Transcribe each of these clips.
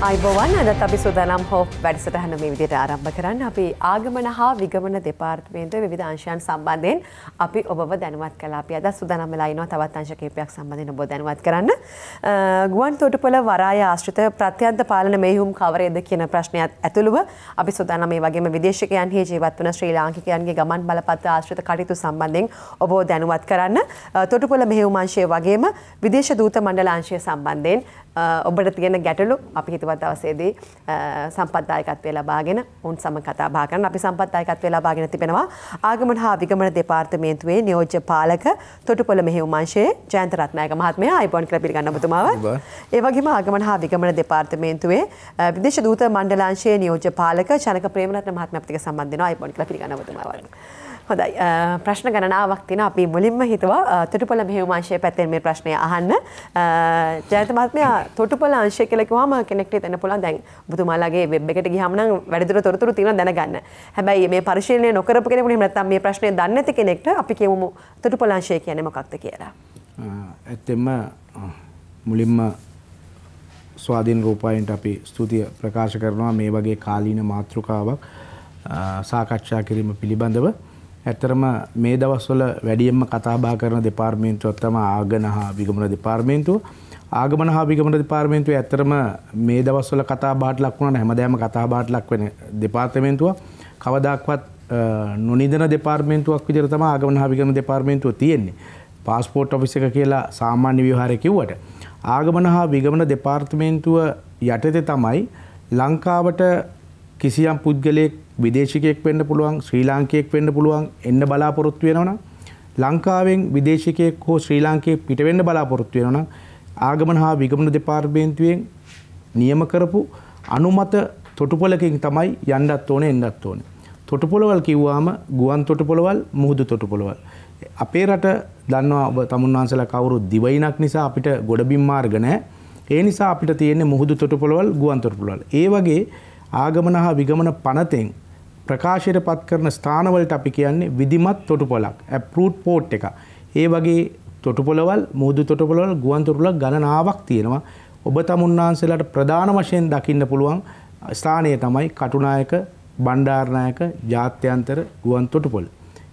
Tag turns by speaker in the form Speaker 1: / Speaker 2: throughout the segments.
Speaker 1: අයිබෝවන් අදත් අපි සූදානම් හෝ වැඩසටහන මේ විදිහට ආරම්භ කරන්න. අපි ආගමන හා විගමන දෙපාර්තමේන්තුවේ විවිධ අංශයන් සම්බන්ධයෙන් අපි ඔබව දැනුවත් කළා. අපි අද සූදානම් වෙලා ඉනවා තවත් අංශ කිහිපයක් සම්බන්ධයෙන් ඔබව දැනුවත් කරන්න. ගුවන් තොටුපොළ වරාය ආශ්‍රිත ප්‍රත්‍යන්ත පාලන මෙහෙයුම් කවරේද කියන ප්‍රශ්නයත් ඇතුළුව අපි සූදානම් මේ වගේම විදේශිකයන්හි ජීවත් වන ශ්‍රී ලාංකිකයන්ගේ ගමන් බලපත්‍ර ආශ්‍රිත කටයුතු සම්බන්ධයෙන් ඔබව දැනුවත් කරන්න. තොටුපොළ මෙහෙයුම් අංශය වගේම විදේශ දූත මණ්ඩල අංශය සම්බන්ධයෙන් ඔබට තියෙන ගැටලු අපි හිතුවත් දවසේදී සම්පත්දායකත්වය ලබාගෙන උන් සමග කතා බහ කරන්න. අපි සම්පත්දායකත්වය ලබාගෙන තිබෙනවා ආගමන හා විගමන දෙපාර්තමේන්තුවේ නියෝජ්‍ය පාලක තොටුපොළ මෙහෙයුම් අංශයේ ජයන්ත රත්නායක මහත්මයා අයිබෝන් කියලා පිළිගන්න ඔබතුමාව. ඒ වගේම ආගමන හා විගමන දෙපාර්තමේන්තුවේ විදේශ දූත මණ්ඩල අංශයේ නියෝජ්‍ය පාලක චනක ප්‍රේමරත්න මහත්මයා අපිට සම්බන්ධ වෙනවා. අයිබෝන් කියලා පිළිගන්න ඔබතුමාව. හොඳයි ප්‍රශ්න ගණනාවක් තියෙනවා. අපි මුලින්ම හිතුවා තොටුපොළ මෙහෙයුම් අංශයේ පැත්තෙන් මේ ප්‍රශ්නය අහන්න. ජයන්ත මහත්මයා තොටුපොළ අංශය කියලා කිව්වම කෙනෙක්ට හිතන්න පුළුවන් දැන් ඔබතුමාලාගේ වෙබ් එකට ගියාම නම් වැඩිදුර තොරතුරු තියෙනවා දැනගන්න. හැබැයි මේ පරිශීලනය නොකරපු කෙනෙකුට එහෙම නැත්නම් මේ ප්‍රශ්නේ දන්නේ නැති කෙනෙක්ට අපි කියමු තොටුපොළ අංශය කියන්නේ මොකක්ද කියලා.
Speaker 2: ඇත්තෙන්ම මුලින්ම ස්වාධීන රූපවාහිනියට අපි ස්තුතිය ප්‍රකාශ කරනවා මේ වගේ කාලීන මාතෘකාවක් සාකච්ඡා කිරීම පිළිබඳව. ඇත්තරම මේ දවස්වල වැඩියෙන්ම කතා බහ කරන දෙපාර්තමේන්තුවක් තමයි ආගමන හා විගමන දෙපාර්තමේන්තුව. ආගමන හා විගමන දෙපාර්තමේන්තුවේ ඇත්තරම මේ දවස්වල කතා බහට ලක් වුණා හැමදාම කතා බහට ලක් වෙන දෙපාර්තමේන්තුව. කවදාක්වත් නොනිදන දෙපාර්තමේන්තුවක් විදිහට තමයි ආගමන හා විගමන දෙපාර්තමේන්තුව තියෙන්නේ. පාස්පෝර්ට් ඔෆිස් එක කියලා සාමාන්‍ය ව්‍යවහාරය කිව්වට ආගමන හා විගමන දෙපාර්තමේන්තුව යටතේ තමයි ලංකාවට කිසියම් පුද්ගලයෙක් විදේශිකයෙක් වෙන්න පුළුවන් ශ්‍රී ලාංකිකයෙක් වෙන්න පුළුවන් එන්න බලාපොරොත්තු වෙනවනම් ලංකාවෙන් විදේශිකයෙක් හෝ ශ්‍රී ලාංකිකයෙක් පිට වෙන්න බලාපොරොත්තු වෙනවනම් ආගමන හා විගමන දෙපාර්තමේන්තුවෙන් නියම කරපු අනුමත තොටුපොළකින් තමයි යන්නත් ඕනේ එන්නත් ඕනේ. තොටුපොළවල් කිව්වාම ගුවන් තොටුපොළවල් මුහුදු තොටුපොළවල්. අපේ රට දන්නවා ඔබ තමුන්වහන්සේලා කවුරු දිවයිනක් නිසා අපිට ගොඩබිම් මාර්ග නැහැ. ඒ නිසා අපිට තියෙන්නේ මුහුදු තොටුපොළවල් ගුවන් තොටුපොළවල්. ඒ වගේ ආගමන හා විගමන පනතෙන් ප්‍රකාශයට පත් කරන ස්ථානවලට අපි කියන්නේ විධිමත් තොටුපොළක් ඇප්රූව්ඩ් පෝට් එක. ඒ වගේ තොටුපොළවල් මුහුදු තොටුපොළවල් ගුවන් තොටුපොළ ගණනාවක් තියෙනවා. ඔබ තමුන්නාන්සේලාට ප්‍රධාන වශයෙන් දකින්න පුළුවන් ස්ථානය තමයි කටුනායක බණ්ඩාරනායක ජාත්‍යන්තර ගුවන් තොටුපොළ.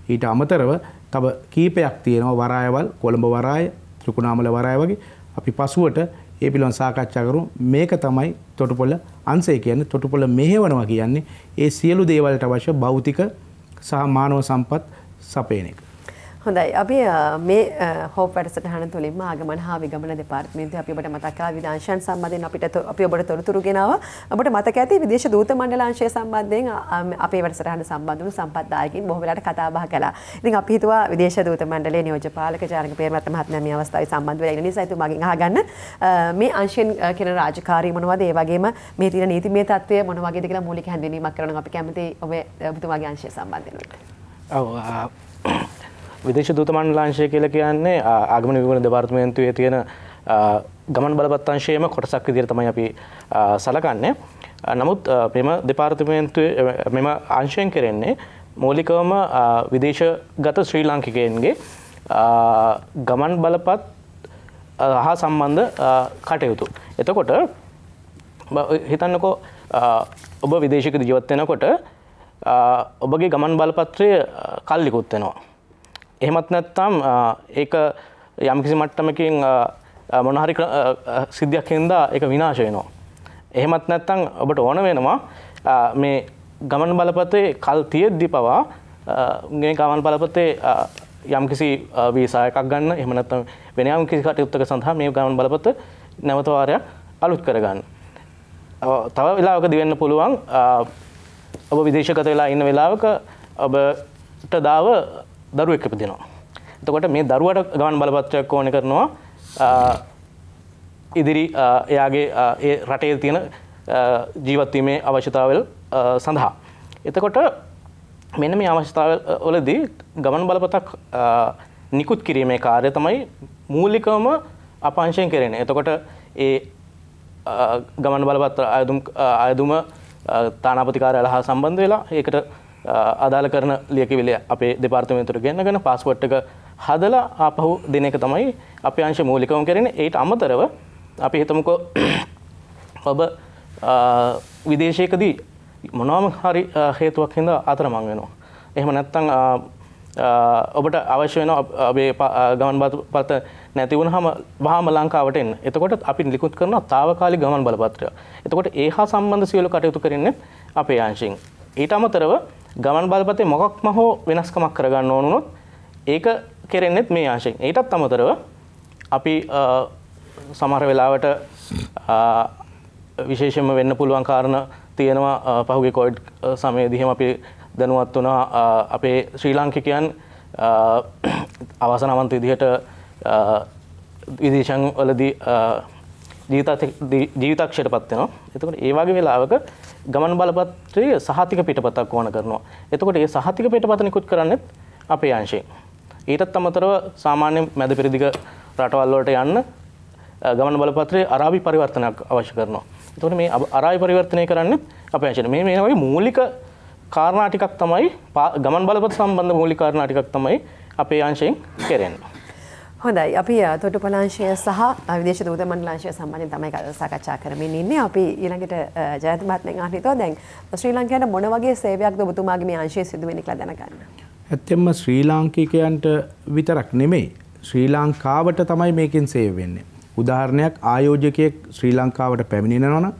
Speaker 2: ඊට අමතරව තව කීපයක් තියෙනවා වරායවල් කොළඹ වරාය ත්‍රිකුණාමල වරාය වගේ. අපි පසුවට ඒ පිළිබඳව සාකච්ඡා කරමු. මේක තමයි තොටුපොළ අංශය කියන්නේ. තොටුපොළ මෙහෙවනවා කියන්නේ ඒ සියලු දේවල්ට අවශ්‍ය භෞතික සහ මානව සම්පත් සපයන එක.
Speaker 1: හොඳයි. අපි මේ හෝප් වැඩසටහන තුළින්ම ආගමන හා විගමන දෙපාර්තමේන්තුවේ අපි ඔබට මතක් කළා විදාංශයන් සම්බන්ධයෙන් අපි ඔබට තොරතුරු ගෙනාවා. ඔබට මතක ඇති විදේශ දූත මණ්ඩල අංශය සම්බන්ධයෙන් අපේ වැඩසටහන සම්බන්ධ වුණු සම්පත්දායකින් බොහෝ වෙලාවට කතා බහ කළා. ඉතින් අපි හිතුවා විදේශ දූත මණ්ඩලයේ නියෝජ්‍ය පාලක චාරක පේරමත්ත මහත්මයා මේ අවස්ථාවේ සම්බන්ධ වෙලා ඉන්න නිසා එතුමාගෙන් අහගන්න මේ අංශයෙන් කියන රාජකාරී මොනවද? ඒ වගේම මේ තියෙන නීතිමය තත්ත්වය මොන වගේද කියලා මූලික හැඳින්වීමක් කරනවා. අපි කැමති ඔබතුමාගේ අංශය සම්බන්ධයෙන්.
Speaker 3: ඔව් විදේශ දූත මණ්ඩලාංශය කියලා කියන්නේ ආගමන විගමන දෙපාර්තමේන්තුවේ තියෙන ගමන් බලපත් අංශයේම කොටසක් විදිහට තමයි අපි සලකන්නේ. නමුත් මෙම දෙපාර්තමේන්තුවේ මෙම අංශයෙන් කරන්නේ මූලිකවම විදේශගත ශ්‍රී ලාංකිකයන්ගේ ගමන් බලපත් හා සම්බන්ධ කටයුතු. එතකොට හිතන්නකෝ ඔබ විදේශික ජීවත් වෙනකොට ඔබගේ ගමන් බලපත්‍රය කල්ලිකුත් වෙනවා. එහෙමත් නැත්නම් ඒක යම්කිසි මට්ටමකින් මොන හරි සිද්ධියක් හින්දා ඒක විනාශ වෙනවා. එහෙමත් නැත්නම් ඔබට ඕන වෙනවා මේ ගමන් බලපතේ කල් තියෙද්දි පවා මේ ගමන් බලපතේ යම්කිසි වීසා එකක් ගන්න එහෙම නැත්නම් වෙන යම්කිසි කටයුත්තක සඳහා මේ ගමන් බලපත නැවත වාරයක් අලුත් කරගන්න. තව වෙලාවකදී වෙන්න පුළුවන් ඔබ විදේශගත වෙලා ඉන්න වෙලාවක ඔබට දාව දරුවෙක් ඉපදිනවා. එතකොට මේ දරුවට ගමන් බලපත්‍රයක් ඕනේ කරනවා ඉදිරි එයාගේ ඒ රටේ තියෙන ජීවත් වීමේ අවශ්‍යතාවල් සඳහා. එතකොට මෙන්න මේ අවස්ථාවවලදී ගමන් බලපතක් නිකුත් කිරීමේ කාර්යය තමයි මූලිකවම අපංශයෙන් කරන්නේ. එතකොට ඒ ගමන් බලපත්‍ර අයදුම තානාපති කාර්යාලය හා සම්බන්ධ වෙලා ඒකට අදාළ කරන ලියකියවිලි අපේ දෙපාර්තමේන්තුවට ගෙන්නගෙන පාස්පෝර්ට් එක හදලා ආපහු දෙන එක තමයි අපේ අංශ මූලිකවම කරන්නේ. ඒට අමතරව අපි හිතමුකෝ ඔබ විදේශයකදී මොනවාම හරි හේතුවක් හින්දා අතරමං වෙනවා. එහෙම නැත්නම් ඔබට අවශ්‍ය වෙන අපේ ගමන් බලපත්‍ර නැති වුණාම වහාම ලංකාවට එන්න. එතකොට අපි ලිකුත් කරනවා తాවකාලික ගමන් බලපත්‍රය. එතකොට ඒ හා සම්බන්ධ සියලු කටයුතු කරන්නේ අපේ අංශයෙන්. ඊට අමතරව ගමන් බලපත්‍රයේ මොකක්ම හෝ වෙනස්කමක් කරගන්න ඕන වුණොත් ඒක කෙරෙන්නේ මේ අංශයෙන්. ඊටත් අමතරව අපි සමහර වෙලාවට විශේෂයෙන්ම වෙන්න පුළුවන් කාරණා තියෙනවා. පහුගිය කොවිඩ් සමයේදී එහෙම අපි දැනුවත් වුණා අපේ ශ්‍රී ලාංකිකයන් අවසනාවන්ත විදිහට විදේශයන් වලදී ජීවිතක්ෂයටපත් වෙනවා. එතකොට ඒ වගේ වෙලාවක ගමන් බලපත්‍රයේ සහතික පිටපතක් ඕන කරනවා. එතකොට ඒ සහතික පිටපත නිකුත් කරන්නේත් අපේ අංශයෙන්. ඊටත් අමතරව සාමාන්‍ය මැද පෙරදිග රටවල් වලට යන්න ගමන් බලපත්‍රයේ අරාබි පරිවර්තනයක් අවශ්‍ය කරනවා. එතකොට මේ අරාබි පරිවර්තනය කරන්නේ අපේ අංශයෙන්. මේ වගේ මූලික කාරණා ටිකක් තමයි ගමන් බලපත්‍ර සම්බන්ධ මූලික කාරණා ටිකක් තමයි අපේ අංශයෙන් කෙරෙන්නේ.
Speaker 1: හොඳයි. අපි තොටුපළාංශය සහ විදේශ දූත මණ්ඩලාංශය සම්බන්ධයෙන් තමයි සාකච්ඡා කරමින් ඉන්නේ. අපි ඊළඟට ජයන්ත මහත්මයාගෙන් අහන්න හිතුවා දැන් ශ්‍රී ලංකාවේ මොන වගේ සේවයක්ද ඔබතුමාගේ මේ අංශයේ සිදු වෙන්නේ කියලා දැනගන්න.
Speaker 2: ඇත්තෙන්ම ශ්‍රී ලාංකිකයන්ට විතරක් නෙමෙයි ශ්‍රී ලංකාවට තමයි මේකෙන් සේව වෙන්නේ. උදාහරණයක් ආයෝජකයෙක් ශ්‍රී ලංකාවට පැමිණෙනවා නම්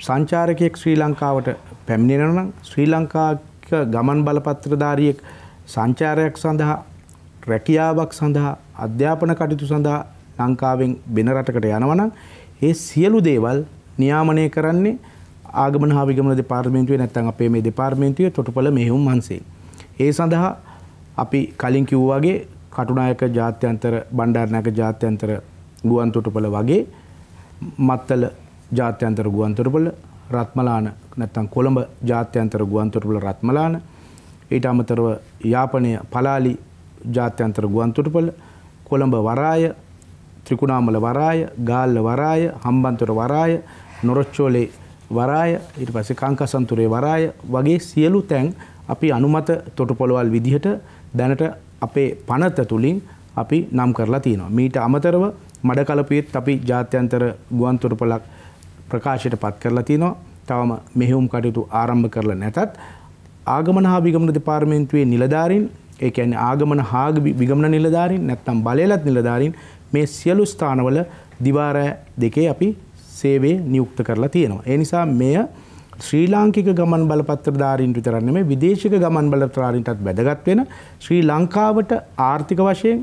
Speaker 2: සංචාරකයෙක් ශ්‍රී ලංකාවට පැමිණෙනවා නම් ශ්‍රී ලංකාවක ගමන් බලපත්‍රධාරියෙක් සංචාරයක් සඳහා රැකියාවක් සඳහා අධ්‍යාපන කටයුතු සඳහා ලංකාවෙන් වෙන රටකට යනවා නම් ඒ සියලු දේවල් නියාමනය කරන්නේ ආගමන හා විගමන දෙපාර්තමේන්තුවේ නැත්නම් අපේ මේ දෙපාර්තමේන්තුවේ තොටුපළ මෙහෙයුම් මංශයෙන්. ඒ සඳහා අපි කලින් කිව්වා වගේ කටුනායක ජාත්‍යන්තර බණ්ඩාරනායක ජාත්‍යන්තර ගුවන් තොටුපළ වගේ මත්තල ජාත්‍යන්තර ගුවන් තොටුපළ රත්මලාන නැත්නම් කොළඹ ජාත්‍යන්තර ගුවන් තොටුපළ රත්මලාන ඊට අමතරව යාපනය පලාලි ජාත්‍යන්තර ගුවන් තොටුපළ කොළඹ වරාය ත්‍රිකුණාමල වරාය ගාල්ල වරාය හම්බන්තොට වරාය නොරොච්චෝලේ වරාය ඊට පස්සේ කංකසන්තුරේ වරාය වගේ සියලු තැන් අපි අනුමත තොටුපළවල් විදිහට දැනට අපේ පනත තුලින් අපි නම් කරලා තියෙනවා. මීට අමතරව මඩකලපුවේත් අපි ජාත්‍යන්තර ගුවන් තොටුපළක් ප්‍රකාශයට පත් කරලා තියෙනවා. තවම මෙහෙයුම් කටයුතු ආරම්භ කරලා නැතත් ආගමන හා විගමන දෙපාර්තමේන්තුවේ නිලධාරීන් ඒ කියන්නේ ආගමන හා විගමන නිලධාරීන් නැත්නම් බලයලත් නිලධාරීන් මේ සියලු ස්ථානවල දිවා රැ දෙකේ අපි සේවයේ නියුක්ත කරලා තියෙනවා. ඒ නිසා මෙය ශ්‍රී ලාංකික ගමන් බලපත්‍රධාරීන්ට විතරක් නෙමෙයි විදේශික ගමන් බලපත්‍රධාරීන්ටත් වැදගත් වෙන ශ්‍රී ලංකාවට ආර්ථික වශයෙන්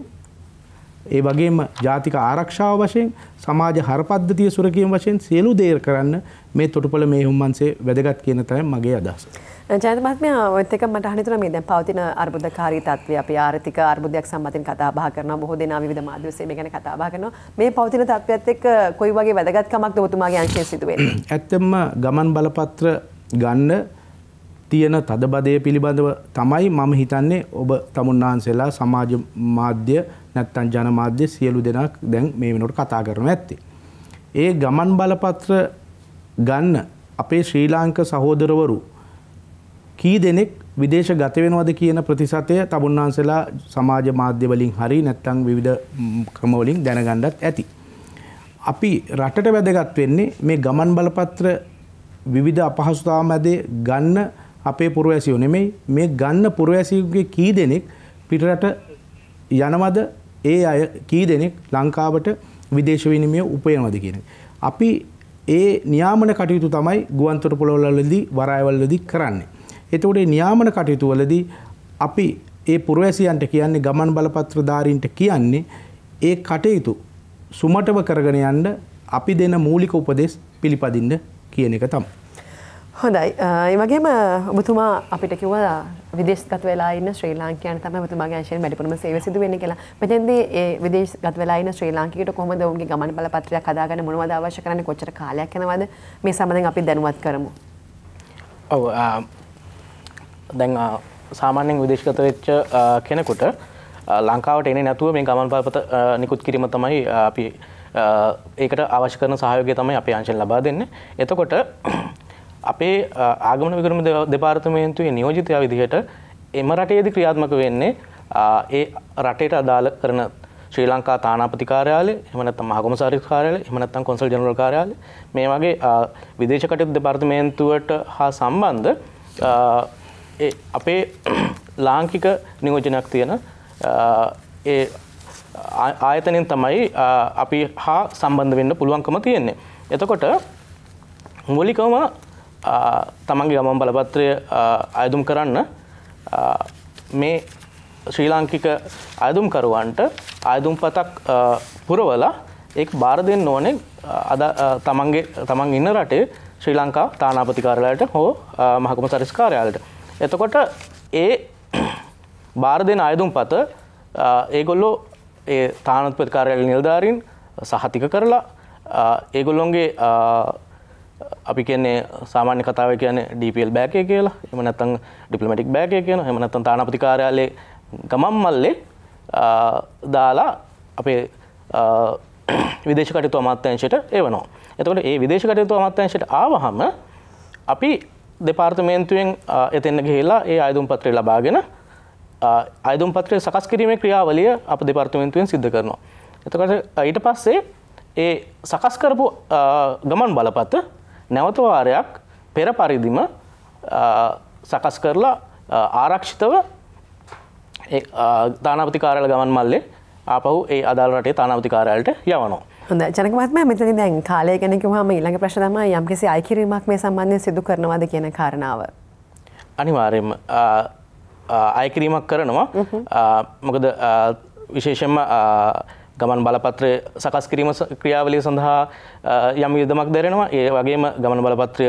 Speaker 2: ඒ වගේම ජාතික ආරක්ෂාව වශයෙන් සමාජ හරපද්ධතිය සුරකීම වශයෙන් සියලු දේ කරන්න මේ තොටුපළ මෙහෙයුම් මංශයේ වැදගත් කියන තමයි මගේ අදහස.
Speaker 1: ජයන්ත මහත්මයා ඔයත් එක්ක මට අහන්න හිතුණා මේ දැන් පවතින අර්බුදකාරී තත්ත්වය අපි ආර්ථික අර්බුදයක් සම්බන්ධයෙන් කතා බහ කරනවා බොහෝ දෙනා විවිධ මාධ්‍ය ඔස්සේ මේ ගැන කතා බහ කරනවා මේ පවතින තත්ත්වයත් එක්ක කොයි වගේ වැදගත්කමක්ද ඔබතුමාගේ අංශයෙන් සිදු වෙන්නේ?
Speaker 2: ඇත්තම ගමන් බලපත්‍ර ගන්න තියෙන තදබදය පිළිබඳව තමයි මම හිතන්නේ ඔබ තමුන්නාන්සේලා සමාජ මාධ්‍ය නැත්තම් ජනමාධ්‍ය සියලු දෙනා දැන් මේ වෙනකොට කතා කරනවා ඇත්තේ. ඒ ගමන් බලපත්‍ර ගන්න අපේ ශ්‍රී ලාංකික සහෝදරවරු කී දෙනෙක් විදේශ ගත වෙනවද කියන ප්‍රතිශතය තමුන්නාන්සේලා සමාජ මාධ්‍ය වලින් හරි නැත්තම් විවිධ ක්‍රම වලින් දැනගන්නත් ඇති. අපි රටට වැදගත් වෙන්නේ මේ ගමන් බලපත්‍ර විවිධ අපහසුතාව මැදේ ගන්න අපේ පුරවැසියෝ නෙමෙයි මේ ගන්න පුරවැසියෝගේ කී දෙනෙක් පිටරට යනවද ඒ අය කී දෙනෙක් ලංකාවට විදේශ විනිමය උපයනවද කියන අපි ඒ නියාමන කටයුතු තමයි ගුවන් තොටුපළවලදී වරායවලදී කරන්නේ. එතකොට මේ නියාමන කටයුතු වලදී අපි ඒ පුරවැසියන්ට කියන්නේ ගමන් බලපත්‍රධාරීන්ට කියන්නේ ඒ කටයුතු සුමටව කරගෙන යන්න අපි දෙන මූලික උපදෙස් පිළිපදින්න කියන එක තමයි.
Speaker 1: හොඳයි. ඒ වගේම ඔබතුමා අපිට කිව්වා විදේශගත වෙලා ඉන්න ශ්‍රී ලාංකිකයන් තමයි ඔබතුමාගේ අංශයෙන් වැඩිපුරම සේවය සිදු වෙන්නේ කියලා. මෙතෙන්දී ඒ විදේශගත වෙලා ඉන්න ශ්‍රී ලාංකිකයට කොහොමද ඔවුන්ගේ ගමන් බලපත්‍රයක් හදාගන්න මොනවද අවශ්‍ය කරන්නේ කොච්චර කාලයක් යනවද මේ සම්බන්ධයෙන් අපි දැනුවත් කරමු.
Speaker 3: ඔව් දැන් සාමාන්‍යයෙන් විදේශගත වෙච්ච කෙනෙකුට ලංකාවට එන්නේ නැතුව මේ ගමන් බලපත්‍ර නිකුත් කිරීම තමයි අපි ඒකට අවශ්‍ය කරන සහයෝගය තමයි අපේ අංශයෙන් ලබා දෙන්නේ. එතකොට අපේ ආගමන විගමන දෙපාර්තමේන්තුවේ නියෝජිතයා විදිහට එම රටේදී ක්‍රියාත්මක වෙන්නේ ඒ රටේට අදාළ කරන ශ්‍රී ලංකා තානාපති කාර්යාලය, එහෙම නැත්නම් මහ කොමසාරිස් කාර්යාලය, එහෙම නැත්නම් කොන්සල් ජෙනරල් කාර්යාලය මේ වගේ විදේශ කටයුතු දෙපාර්තමේන්තුවට හා සම්බන්ධ අපේ ලාංකික නියෝජනයක් තියෙන ඒ ආයතනෙන් තමයි අපි හා සම්බන්ධ වෙන්න පුළුවන්කම තියෙන්නේ. එතකොට මූලිකවම තමන්ගේ ගමන් බලපත්‍රය අයදුම් කරන්න මේ ශ්‍රී ලාංකික අයදුම්කරුවන්ට අයදුම්පතක් පුරවලා ඒක බාර දෙන්න ඕනේ තමන් ඉන්න රටේ ශ්‍රී ලංකා තානාපති කාර්යාලයට හෝ මහ කොමසාරිස් කාර්යාලයට. එතකොට ඒ බාර දෙන අයදුම්පත ඒගොල්ලෝ ඒ තානාපති කාර්යාලයේ නිලධාරීන් සහතික කරලා ඒගොල්ලොන්ගේ අපි කියන්නේ සාමාන්‍ය කතාවේ කියන්නේ DPL බෑග් එක කියලා. එහෙම නැත්නම් ඩිප්ලොමැටික් බෑග් එක කියනවා. එහෙම නැත්නම් තානාපති කාර්යාලයේ ගමන් මල්ලේ දාලා අපේ විදේශ කටයුතු අමාත්‍යාංශයට එවනවා. එතකොට ඒ විදේශ කටයුතු අමාත්‍යාංශයට ආවහම අපි දෙපාර්තමේන්තුවෙන් එතෙන්න ගිහිල්ලා ඒ අයදුම් පත්‍රය ලබාගෙන අයදුම් පත්‍රය සකස් කිරීමේ ක්‍රියාවලිය අප දෙපාර්තමේන්තුවෙන් සිදු කරනවා. එතකොට ඊට පස්සේ ඒ සකස් කරපු ගමන් බලපත නැවත වාරයක් පෙර පරිදිම සකස් කරලා ආරක්ෂිතව තානාපති කාර්යාල ගමන් මල්ලේ ආපහු ඒ අදාළ රටේ තානාපති කාර්යාලයට යවනවා.
Speaker 1: හොඳයි ජනක මහත්මයා මෙතනදී දැන් කාලය ගැන කිව්වම ඊළඟ ප්‍රශ්න තමයි යම්කිසි අය කිරීමක් මේ සම්බන්ධයෙන් සිදු කරනවද කියන කාරණාව.
Speaker 3: අනිවාර්යයෙන්ම අය කිරීමක් කරනවා. මොකද විශේෂයෙන්ම ගමන් බලපත්‍රය සකස් කිරීම ක්‍රියාවලිය සඳහා යම් වියදමක් දැරෙනවා. ඒ වගේම ගමන් බලපත්‍රය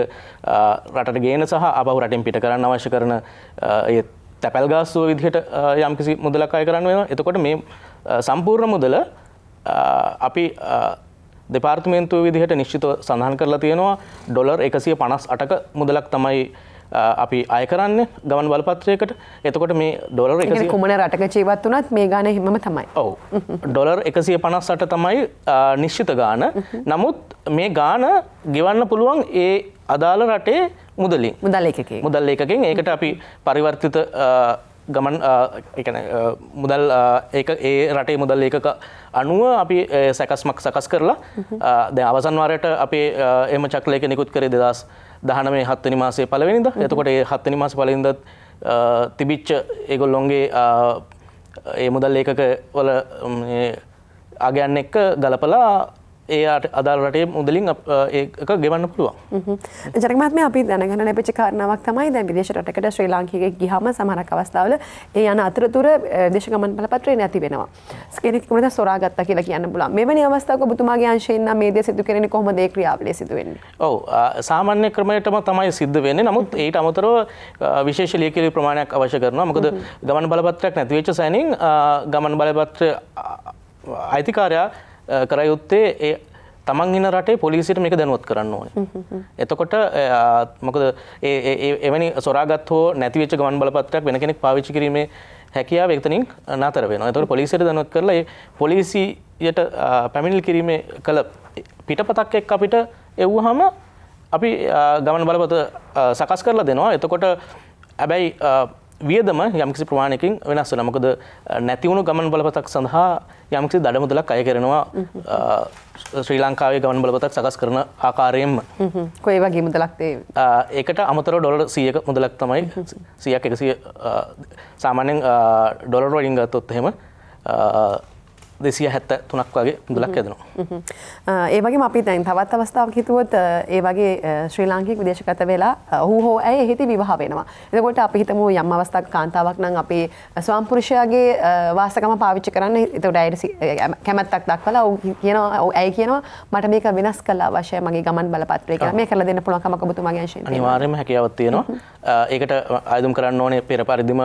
Speaker 3: රටට ගේන සහ ආපහු රටින් පිට කරන්න අවශ්‍ය කරන ඒ තැපැල් ගාස්තුව විදිහට යම්කිසි මුදලක් අය කරන්න වෙනවා. එතකොට මේ සම්පූර්ණ මුදල අපි දෙපාර්තමේන්තුව විදිහට නිශ්චිතව සඳහන් කරලා තියෙනවා ඩොලර් 158ක මුදලක් තමයි අපි අය කරන්නේ ගමන් බලපත්‍රයකට. එතකොට මේ ඩොලර් 100
Speaker 1: කොමන රටක ජීවත් වුණත් මේ ගාන හිමම තමයි.
Speaker 3: ඔව්. ඩොලර් 158 තමයි නිශ්චිත ගාන. නමුත් මේ ගාන ගෙවන්න පුළුවන් ඒ අදාළ රටේ මුදලින්. මුදල් ඒකකින් ඒකට අපි පරිවර්තිත ගමන් මුදල් ඒ රටේ මුදල් ඒකක අනුව අපි සැකස්මක් සකස් කරලා දැන් අවසන් වාරයට අපේ එම චක්‍රලේඛ නිකුත් කරේ 2019 7 වෙනි මාසයේ පළවෙනිදා. එතකොට ඒ 7 වෙනි මාසේ පළවෙනිදා තිබිච්ච ඒගොල්ලොන්ගේ ඒ මුදල් ඒකක වල අගයන් එක්ක ගලපලා ඒ අදාළ රටේ මුදලින් ඒක ගෙවන්න පුළුවන්.
Speaker 1: ජනක මහත්මයා අපි දැනගන්න ලැබිච්ච කාරණාවක් තමයි දැන් විදේශ රටකට ශ්‍රී ලාංකිකයෙක් ගියාම සමහරක් අවස්ථාවල ඒ යන අතරතුර දේශ ගමන් බලපත්‍රය නැති වෙනවා. කෙනෙක් කොහොමද සොරා ගත්තා කියලා කියන්න පුළුවන්. මෙවැනි අවස්ථාවක ඔබතුමාගේ අංශයෙන් නම් මේ දේ සිදු කරන්නේ කොහොමද ඒ ක්‍රියාවලිය සිදු වෙන්නේ?
Speaker 3: ඔව් සාමාන්‍ය ක්‍රමයටම තමයි සිද්ධ වෙන්නේ. නමුත් ඊට අමතරව විශේෂ ලියකියවි ප්‍රමාණයක් අවශ්‍ය කරනවා. මොකද ගමන් බලපත්‍රයක් නැති වෙච්ච සැනින් ගමන් බලපත්‍රය අයිතිකාරයා කර යුත්තේ ඒ තමන් ඉන්න රටේ පොලිසියට මේක දැනුවත් කරන්න ඕනේ. එතකොට මොකද එවැනි සොරාගත් හෝ නැති වෙච්ච ගමන් බලපත්‍රයක් වෙන කෙනෙක් පාවිච්චි කිරීමේ හැකියාව එතනින් නතර වෙනවා. එතකොට පොලිසියට දැනුවත් කරලා ඒ පොලිසියට පැමිණිලි කිරීමේ කළ පිටපතක් එක්ක අපිට එව්වහම අපි ගමන් බලපත සකස් කරලා දෙනවා. එතකොට හැබැයි වියදම යම්කිසි ප්‍රමාණයකින් වෙනස් වෙනවා. මොකද නැති වුණු ගමන් බලපතක් සඳහා යම්කිසි දඩ මුදලක් අය කරනවා ශ්‍රී ලංකාවේ ගමන් බලපතක් සකස් කරන ආකාරයෙන්ම.
Speaker 1: කොයි වගේ මුදලක්ද ඒ?
Speaker 3: ඒකට අමතරව ඩොලර් 100ක මුදලක් තමයි 100ක් 100 සාමාන්‍යයෙන් ඩොලර් වලින් ගත්තොත් එහෙම 273ක් වගේ මුදලක් යදෙනවා.
Speaker 1: ඒ වගේම අපි දැන් තවත් අවස්ථාවක් හිතුවොත් ඒ වගේ ශ්‍රී ලාංකික විදේශගත වෙලා ඔහු හෝ ඇය හිටි විවාහ වෙනවා. එතකොට අපි හිතමු යම් අවස්ථාවක කාන්තාවක් නම් අපේ ස්වාම පුරුෂයාගේ වාසකම පාවිච්චි කරන්න එතකොට ඇයට කැමැත්තක් දක්වලා ඇය කියනවා මට මේක වෙනස් කළ අවශ්‍යයි මගේ ගමන් බලපත්‍රය කියලා. මේක කරලා දෙන්න පුළුවන් කමක් ඔබතුමාගේ අංශයෙන් තියෙනවා.
Speaker 3: අනිවාර්යයෙන්ම හැකියාවක් තියෙනවා. ඒකට අයදුම් කරන්න ඕනේ පෙර පරිදිම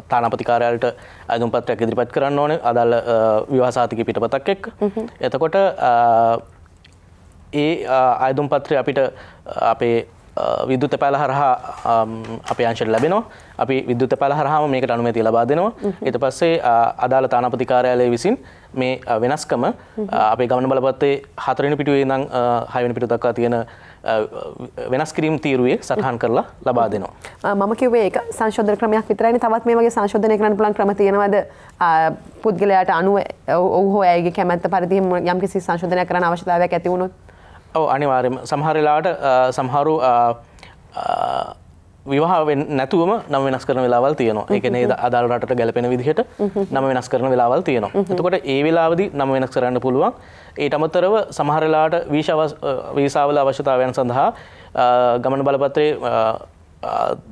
Speaker 3: තානාපති කාර්යාලයට අයදුම් පත්‍රයක් ඉදිරිපත් කරන්න ඕනේ අදාළ විවාහ සහතික පිටපතක් එක්ක. එතකොට ඒ අයදුම් පත්‍රය අපිට අපේ විද්‍යුත් පැල හරහා අපේ අංශයට ලැබෙනවා. අපි විද්‍යුත් පැල හරහාම මේකට අනුමැතිය ලබා දෙනවා. ඊට පස්සේ අදාළ තානාපති කාර්යාලය විසින් මේ වෙනස්කම අපේ ගමන බලපත්‍රයේ 4 වෙනි පිටුවේ ඉඳන් 6 වෙනි පිටුව දක්වා තියෙන වෙනස් කිරීම තීරුවේ සටහන් කරලා ලබා දෙනවා.
Speaker 1: මම කිව්වේ ඒක සංශෝධන ක්‍රමයක් විතරයිනේ. තවත් මේ වගේ සංශෝධනය කරන්න පුළුවන් ක්‍රම තියෙනවද? පුද්ගලයාට අනුව ඔහු හෝ ඇයගේ කැමැත්ත පරිදි යම්කිසි සංශෝධනයක් කරන්න අවශ්‍යතාවයක් ඇති වුණොත්?
Speaker 3: ඔව් අනිවාර්යයෙන්ම සමහර වෙලාවට සමහරු විවාහ නැතුවම නම වෙනස් කරන වෙලාවල් තියෙනවා. ඒ කියන්නේ අදාළ රටට ගැලපෙන විදිහට නම වෙනස් කරන වෙලාවල් තියෙනවා. එතකොට ඒ වෙලාවදී නම වෙනස් කරන්න පුළුවන්. ඊට අමතරව සමහර වෙලාවට වීසාවල අවශ්‍යතාවයන් සඳහා ගමන බලපත්‍රයේ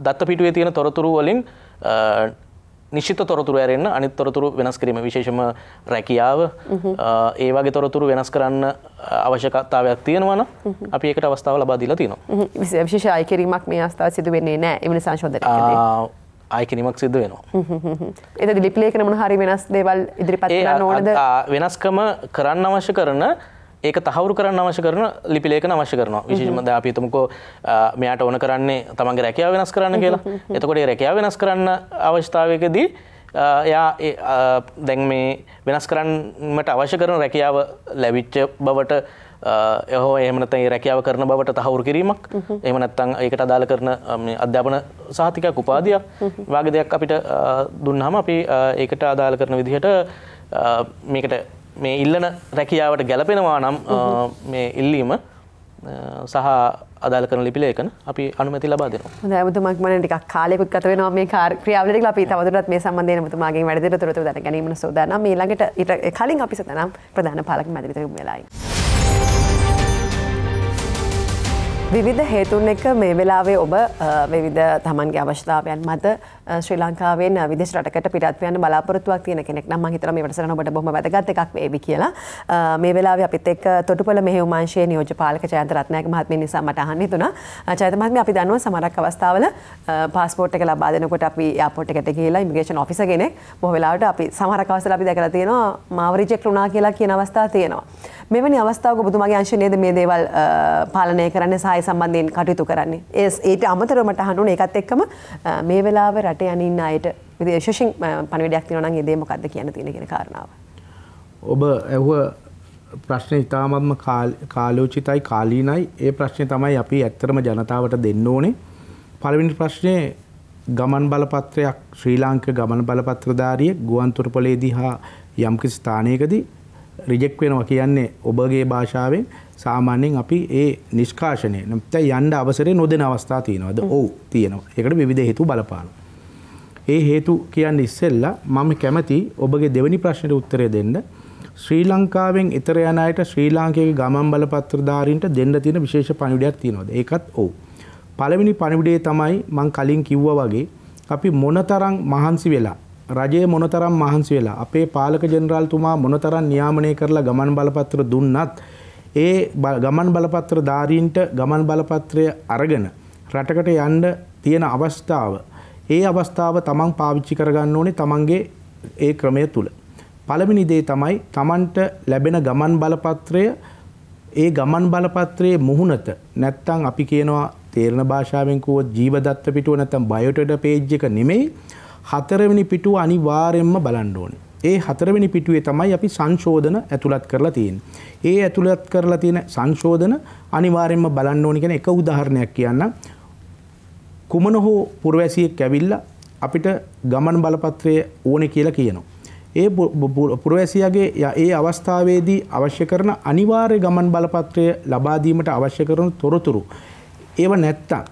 Speaker 3: දත්ත පිටුවේ තියෙන තොරතුරු වලින් නිශ්චිත තොරතුරු ඇරෙන්න අනිත් තොරතුරු වෙනස් කිරීම විශේෂම රැකියාව ඒ වගේ තොරතුරු වෙනස් කරන්න අවශ්‍යතාවයක් තියෙනවා නම් අපි ඒකට අවස්ථාව ලබා දීලා තියෙනවා.
Speaker 1: විශේෂ ආය කිරීමක් මේ අවස්ථාවේ සිදු වෙන්නේ නැහැ. එවන සංශෝධනයකදී
Speaker 3: ආය කිරීමක් සිදු වෙනවා.
Speaker 1: එතකොට ලිපි ලේඛන මොන හරි වෙනස් දේවල් ඉදිරිපත් කරන්න ඕනද?
Speaker 3: වෙනස්කම කරන්න අවශ්‍ය කරන ඒක තහවුරු කරන්න අවශ්‍ය කරන ලිපි ලේඛන අවශ්‍ය කරනවා. විශේෂයෙන්ම දැන් අපි හිතමුකෝ මෙයාට ඕන කරන්නේ තමන්ගේ රැකියාව වෙනස් කරන්න කියලා. එතකොට ඒ රැකියාව වෙනස් කරන්න අවශ්‍යතාවයකදී එයා දැන් මේ වෙනස් කරන්නට අවශ්‍ය කරන රැකියාව ලැබිච්ච බවට එහෙම නැත්නම් ඒ රැකියාව කරන බවට තහවුරු කිරීමක්. එහෙම නැත්නම් ඒකට අදාළ කරන මේ අධ්‍යාපන සහතිකයක් උපාධියක් වගේ දෙයක් අපිට දුන්නාම අපි ඒකට අදාළ කරන විදිහට මේකට මේ ඉල්ලන රැකියාවට ගැලපෙනවා නම් මේ ඉල්ලීම සහ අදාළ කරන ලිපි ලේඛන අපි අනුමැතිය ලබා දෙනවා.
Speaker 1: හොඳයි ඔබතුමාට මම නිකක් කාලයකුත් ගත වෙනවා මේ ක්‍රියාවලියට කියලා අපි තවදුරටත් මේ සම්බන්ධයෙන් ඔබතුමාගෙන් වැඩි දියුණු තොරතුරු දැන ගැනීමට සූදානම්. මේ ළඟට ඊට කලින් අපි සතනම් ප්‍රධාන පාලක මැදිරියට වෙලා ඉන්නේ. විවිධ හේතුන් එක්ක මේ වෙලාවේ ඔබ විවිධ තමන්ගේ අවශ්‍යතාවයන් මත ශ්‍රී ලංකාවෙන් විදේශ රටකට පිටත් වෙන්න බලාපොරොත්තුවක් තියෙන කෙනෙක් නම් මම හිතනවා මේ වැඩසටහන ඔබට බොහොම වැදගත් එකක් වේවි කියලා. මේ වෙලාවේ අපිත් එක්ක තොටුපළ මෙහෙයුම් අංශයේ නියෝජ්‍ය පාලක ජයන්ත රත්නායක මහත්මිය නිසා මට අහන්න හිතුණා. ජයන්ත මහත්මිය අපි දන්නවා සමහරක් අවස්ථාවල පාස්පෝර්ට් එක ලබා දෙනකොට අපි එයාපෝට් එකට ගිහලා ඉමිග්‍රේෂන් ඔෆිසර් කෙනෙක් බොහෝ වෙලාවට අපි සමහරක් අවස්ථාවල අපි දැකලා තියෙනවා මාව රිජෙක්ට් වුණා කියලා කියන අවස්ථා තියෙනවා. මෙවැනි අවස්ථාවක ඔබතුමාගේ අංශය නේද මේ දේවල් පාලනය කරන්නේ සහ සම්බන්ධයෙන් කටයුතු කරන්නේ. ඒට අමතරව මට අහන්න ඕනේ ඒකත් එක්කම මේ වෙලාවේ රටේ අනින්න අයට විශේෂයෙන් පණිවිඩයක් තියෙනවා නම් ඒ දේ මොකක්ද කියන්න තියෙන කියන කාරණාව.
Speaker 2: ඔබ ඇහුව ප්‍රශ්නේ ඉතාමත්ම කාලෝචිතයි කාලීනයි. ඒ ප්‍රශ්නේ තමයි අපි ඇත්තටම ජනතාවට දෙන්න ඕනේ. පළවෙනි ප්‍රශ්නේ ගමන් බලපත්‍රයක් ශ්‍රී ලාංකික ගමන් බලපත්‍රධාරියෙක් ගුවන් තොටුපළේදී හා යම්කිසි ස්ථානයකදී රිජෙක්ට් වෙනවා කියන්නේ ඔබගේ භාෂාවෙන් සාමාන්‍යයෙන් අපි ඒ නිෂ්කාශනය නැත්නම් යන්න අවසරය නොදෙන අවස්ථා තියෙනවද? ඔව් තියෙනවා. ඒකට විවිධ හේතු බලපානවා. ඒ හේතු කියන්නේ ඉස්සෙල්ලා මම කැමති ඔබගේ දෙවෙනි ප්‍රශ්නෙට උත්තරය දෙන්න. ශ්‍රී ලංකාවෙන් ඊතර යන අයට ශ්‍රී ලාංකික ගමන් බලපත්‍රධාරීන්ට දෙන්න තියෙන විශේෂ පණිවිඩයක් තියෙනවද? ඒකත් ඔව්. පළවෙනි පණිවිඩය තමයි මම කලින් කිව්වා වගේ අපි මොනතරම් මහන්සි වෙලා රජයේ මොනතරම් මහන්සි වෙලා අපේ පාලක ජෙනරාල්තුමා මොනතරම් නියාමනය කරලා ගමන් බලපත්‍ර දුන්නත් ඒ ගමන් බලපත්‍රධාරීන්ට ගමන් බලපත්‍රය අරගෙන රටකට යන්න තියෙන අවස්ථාව ඒ අවස්ථාව තමන් පාවිච්චි කරගන්න ඕනේ තමන්ගේ ඒ ක්‍රමය තුල. පළවෙනි දේ තමයි තමන්ට ලැබෙන ගමන් බලපත්‍රය ඒ ගමන් බලපත්‍රයේ මුහුණත නැත්තම් අපි කියනවා තේරෙන භාෂාවෙන් කිව්වොත් ජීවදත්ත පිටුව නැත්තම් බයෝඩාටා පේජ් එක නෙමෙයි 4 වෙනි පිටුව අනිවාර්යයෙන්ම බලන්න ඕනේ. ඒ 4 වෙනි පිටුවේ තමයි අපි සංශෝධන ඇතුළත් කරලා තියෙන්නේ. ඒ ඇතුළත් කරලා තියෙන සංශෝධන අනිවාර්යයෙන්ම බලන්න ඕනේ කියන එක උදාහරණයක් කියන්න. කුමන හෝ පුරවැසියෙක් ඇවිල්ලා අපිට ගමන් බලපත්‍රය ඕනේ කියලා කියනවා. ඒ පුරවැසියාගේ ඒ අවස්ථාවේදී අවශ්‍ය කරන අනිවාර්ය ගමන් බලපත්‍රය ලබා දීමට අවශ්‍ය කරන තොරතුරු ඒව නැත්තම්